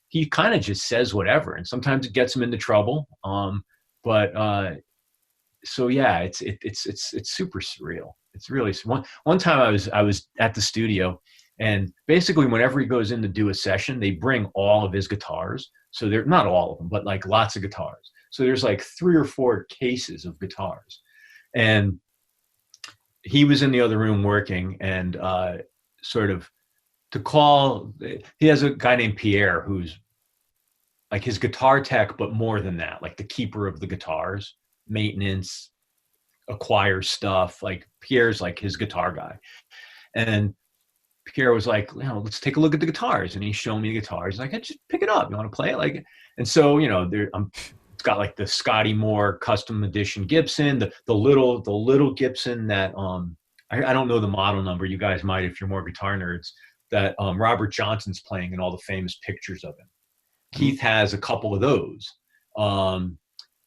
he kind of just says whatever, and sometimes it gets him into trouble. So yeah, it's super surreal. It's really one time I was at the studio, and basically whenever he goes in to do a session, they bring all of his guitars. So they're not all of them, but like lots of guitars. So there's like 3 or 4 cases of guitars. And he was in the other room working, and sort of to call, he has a guy named Peryer who's like his guitar tech, but more than that, like the keeper of the guitars, maintenance, acquire stuff. Like Pierre's like his guitar guy. And Peryer was like, let's take a look at the guitars. And he's showing me the guitars. He's like, hey, just pick it up. You want to play it? Like, and so, it's got like the Scotty Moore custom edition Gibson, the little Gibson that, I don't know the model number. You guys might, if you're more guitar nerds, that Robert Johnson's playing in all the famous pictures of him. Keith has a couple of those.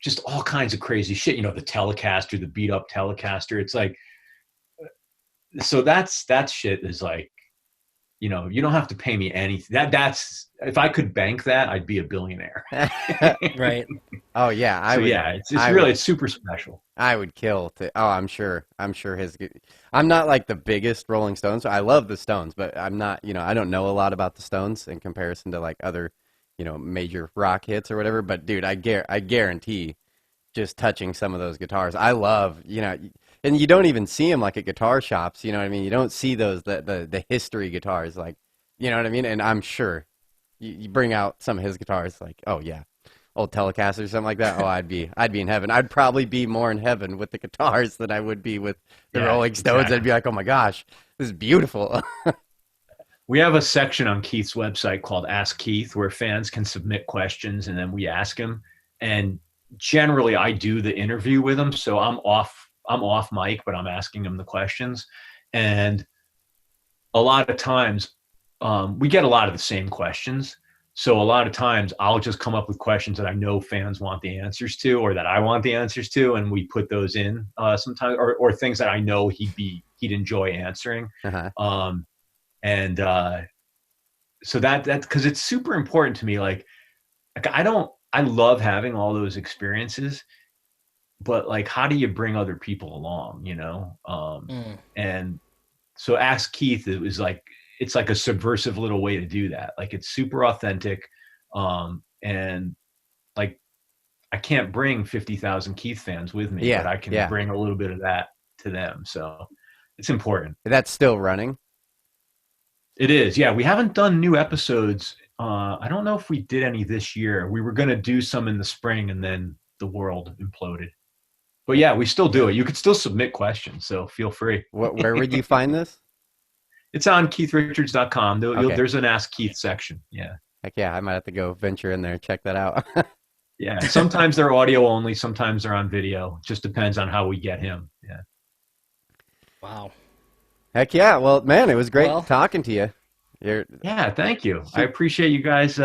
Just all kinds of crazy shit. The Telecaster, the beat up Telecaster. It's like, so that shit is like, you don't have to pay me anything. That's if I could bank that, I'd be a billionaire. Right. Oh yeah, it's super special. I would kill to. Oh, I'm sure I'm not like the biggest Rolling Stones. I love the Stones, but I'm not. I don't know a lot about the Stones in comparison to like other, major rock hits or whatever. But dude, I guarantee, just touching some of those guitars, I love. And you don't even see them like at guitar shops. You know what I mean? You don't see those the history guitars, like, you know what I mean? And I'm sure you bring out some of his guitars, like, oh yeah, old Telecaster or something like that. Oh, I'd be in heaven. I'd probably be more in heaven with the guitars than I would be with the Rolling Stones. Exactly. I'd be like, oh my gosh, this is beautiful. We have a section on Keith's website called Ask Keith, where fans can submit questions and then we ask him. And generally, I do the interview with him, so I'm off mic, but I'm asking him the questions. And a lot of times we get a lot of the same questions. So a lot of times I'll just come up with questions that I know fans want the answers to, or that I want the answers to. And we put those in sometimes, or things that I know he'd enjoy answering. Uh-huh. So that, cause it's super important to me. Like I love having all those experiences, but like, how do you bring other people along, And so Ask Keith, it's like a subversive little way to do that. Like, it's super authentic. And like, I can't bring 50,000 Keith fans with me, but I can bring a little bit of that to them. So it's important. That's still running. It is. Yeah. We haven't done new episodes. I don't know if we did any this year. We were going to do some in the spring, and then the world imploded. But yeah, we still do it. You could still submit questions, so feel free. Where would you find this? It's on KeithRichards.com. There's an Ask Keith section. Yeah. Heck yeah, I might have to go venture in there and check that out. Yeah. Sometimes they're audio only. Sometimes they're on video. Just depends on how we get him. Yeah. Wow. Heck yeah. Well, man, it was great talking to you. Yeah, thank you. I appreciate you guys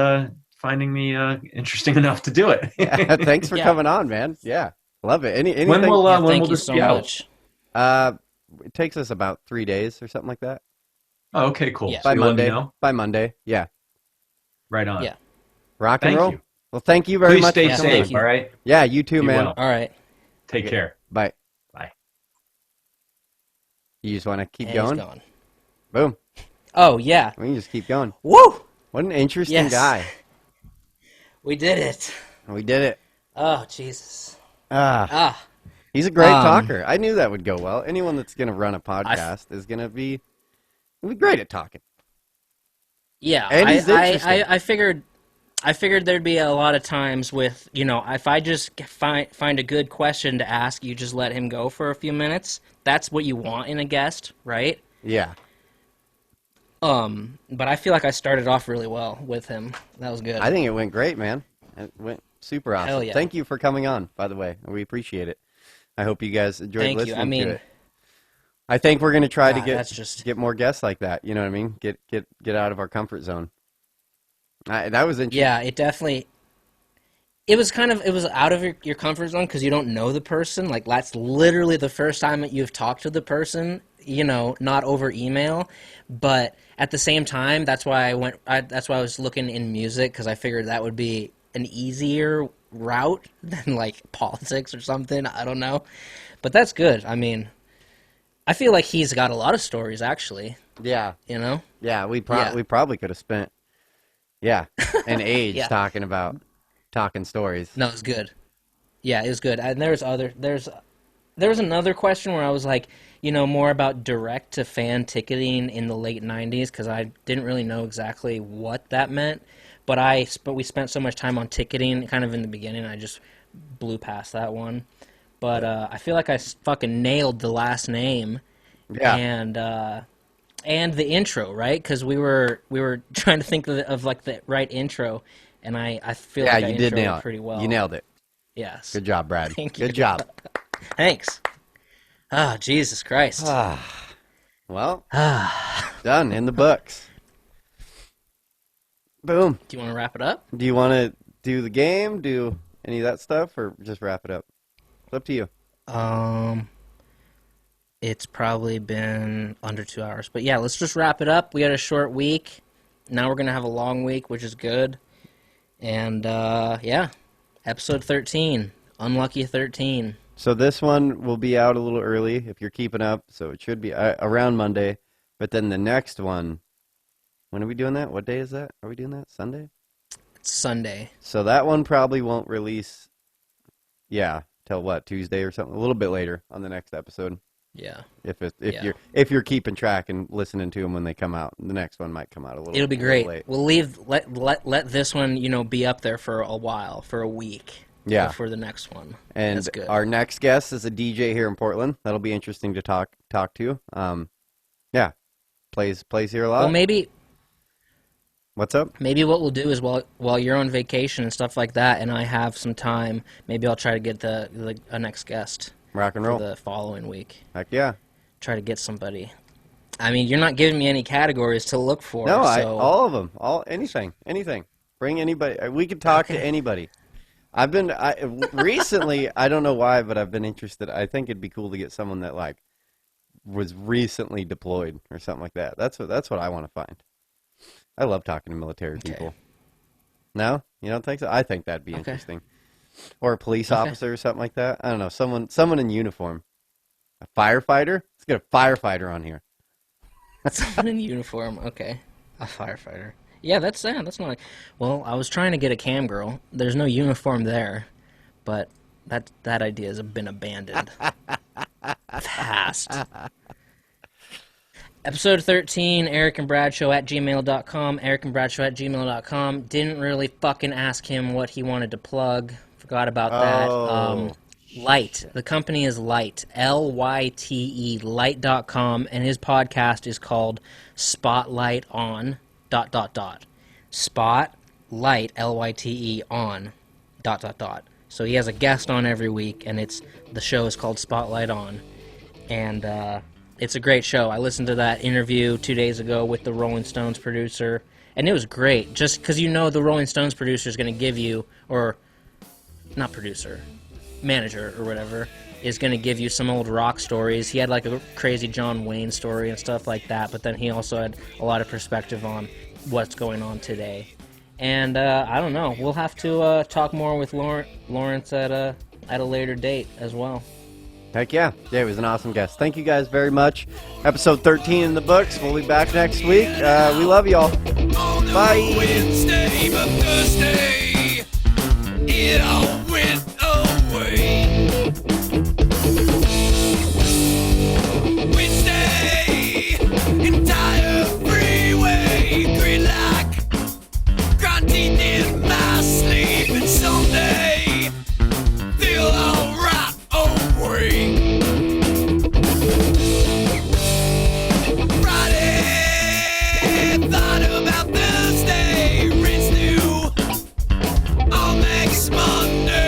finding me interesting enough to do it. Yeah, thanks for coming on, man. Yeah. Love it. Anything? When will thank you this so be much. out? It takes us about 3 days or something like that. Oh, okay, cool. Yeah. So By you'll let me Monday. know? By Monday. Yeah. Right on. Yeah. Rock and Thank roll. you. Well, thank you very Please much. stay for coming safe, on. all right? Yeah, you too, You man. will. All right. Take care. Bye. Bye. You just want to keep And going? he's gone. Boom. Oh, yeah. We can just keep going. Woo! What an interesting Yes. guy. We did it. We did it. Oh, Jesus. Ah. He's a great talker. I knew that would go well. Anyone that's going to run a podcast is going to be great at talking. Yeah, And he's interesting. I figured there'd be a lot of times with, if I just find a good question to ask, you just let him go for a few minutes. That's what you want in a guest, right? Yeah. But I feel like I started off really well with him. That was good. I think it went great, man. It went super awesome. Hell yeah. Thank you for coming on, by the way. We appreciate it. I hope you guys enjoyed Thank you. listening to it. I think we're going to try to get more guests like that. You know what I mean? Get out of our comfort zone. That was interesting. Yeah, it definitely. It was out of your comfort zone because you don't know the person. Like, that's literally the first time that you've talked to the person. Not over email, but at the same time, that's why I was looking in music, because I figured that would be an easier route than like politics or something. I don't know, but that's good. I mean, I feel like he's got a lot of stories, actually. Yeah. Yeah, we probably could have spent, Yeah, and age Yeah. talking stories. No, it was good. Yeah, it was good. And there was another question where I was like, more about direct to fan ticketing in the late '90s because I didn't really know exactly what that meant. But we spent so much time on ticketing, kind of in the beginning, I just blew past that one. But I feel like I fucking nailed the last name Yeah, and the intro, right? Because we were trying to think of like the right intro, and I feel yeah, like I you did introed nail it it. pretty well. You nailed it. Yes. Good job, Brad. Thank you. Good job. Thanks. Ah, Jesus Christ. Well, done in the books. Boom. Do you want to wrap it up? Do you want to do the game? Do any of that stuff, or just wrap it up? It's up to you. It's probably been under 2 hours, but yeah, let's just wrap it up. We had a short week. Now we're gonna have a long week, which is good. And yeah, episode 13, Unlucky 13. So this one will be out a little early if you're keeping up. So it should be around Monday. But then the next one, when are we doing that? What day is that? Are we doing that? Sunday? It's Sunday. So that one probably won't release, till what, Tuesday or something? A little bit later on the next episode. Yeah. If you're keeping track and listening to them when they come out, the next one might come out a little. It'll be little great. late. We'll let this one, be up there for a while, for a week. Yeah. For the next one. And That's good. our next guest is a DJ here in Portland. That'll be interesting to talk to. Yeah, plays here a lot. Well, maybe What's up? Maybe what we'll do is while you're on vacation and stuff like that, and I have some time, maybe I'll try to get a next guest Rock and for roll. the following week. Heck yeah. Try to get somebody. I mean, you're not giving me any categories to look for. No, so... all of them. Anything. Bring anybody. We could talk to anybody. Recently, I don't know why, but I've been interested. I think it'd be cool to get someone that like was recently deployed or something like that. That's what I want to find. I love talking to military people. No, you don't think so? I think that'd be interesting. Or a police officer or something like that. I don't know. Someone in uniform. A firefighter. Let's get a firefighter on here. Someone in uniform. Okay, a firefighter. Yeah, that's not. Well, I was trying to get a cam girl. There's no uniform there, but that idea has been abandoned. Fast. Episode 13, Erick and Bradshaw at gmail.com. Erick and Bradshaw at gmail.com. Didn't really fucking ask him what he wanted to plug. Forgot about that. Light. The company is Light. Lyte. Light.com. And his podcast is called Spotlight On. ... Spotlight. Lyte on ... So he has a guest on every week, and the show is called Spotlight On. And it's a great show. I listened to that interview 2 days ago with the Rolling Stones producer, and it was great. Just because the Rolling Stones producer is going to give you, or not producer, manager or whatever, is going to give you some old rock stories. He had like a crazy John Wayne story and stuff like that, but then he also had a lot of perspective on what's going on today. And I don't know. We'll have to talk more with Lawrence at a later date as well. Heck yeah. Yeah, he was an awesome guest. Thank you guys very much. Episode 13 in the books. We'll be back next week. We love y'all. Bye. Wednesday, but Thursday, it all went away. Wednesday, entire freeway, gridlock, grind teeth in my sleep, and someday they'll all rot away. Friday, thought about Thursday, rinse new all next Monday.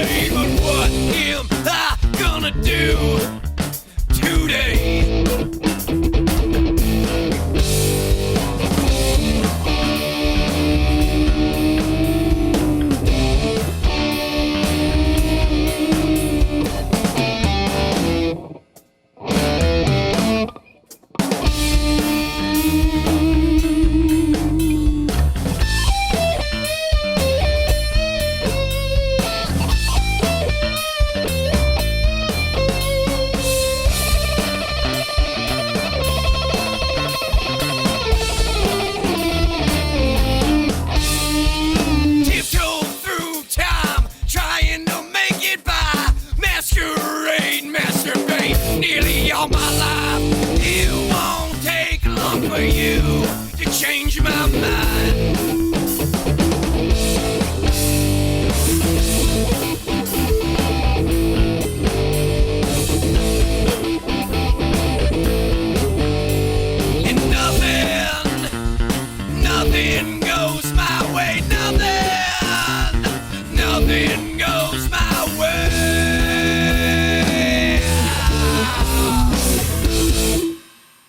thin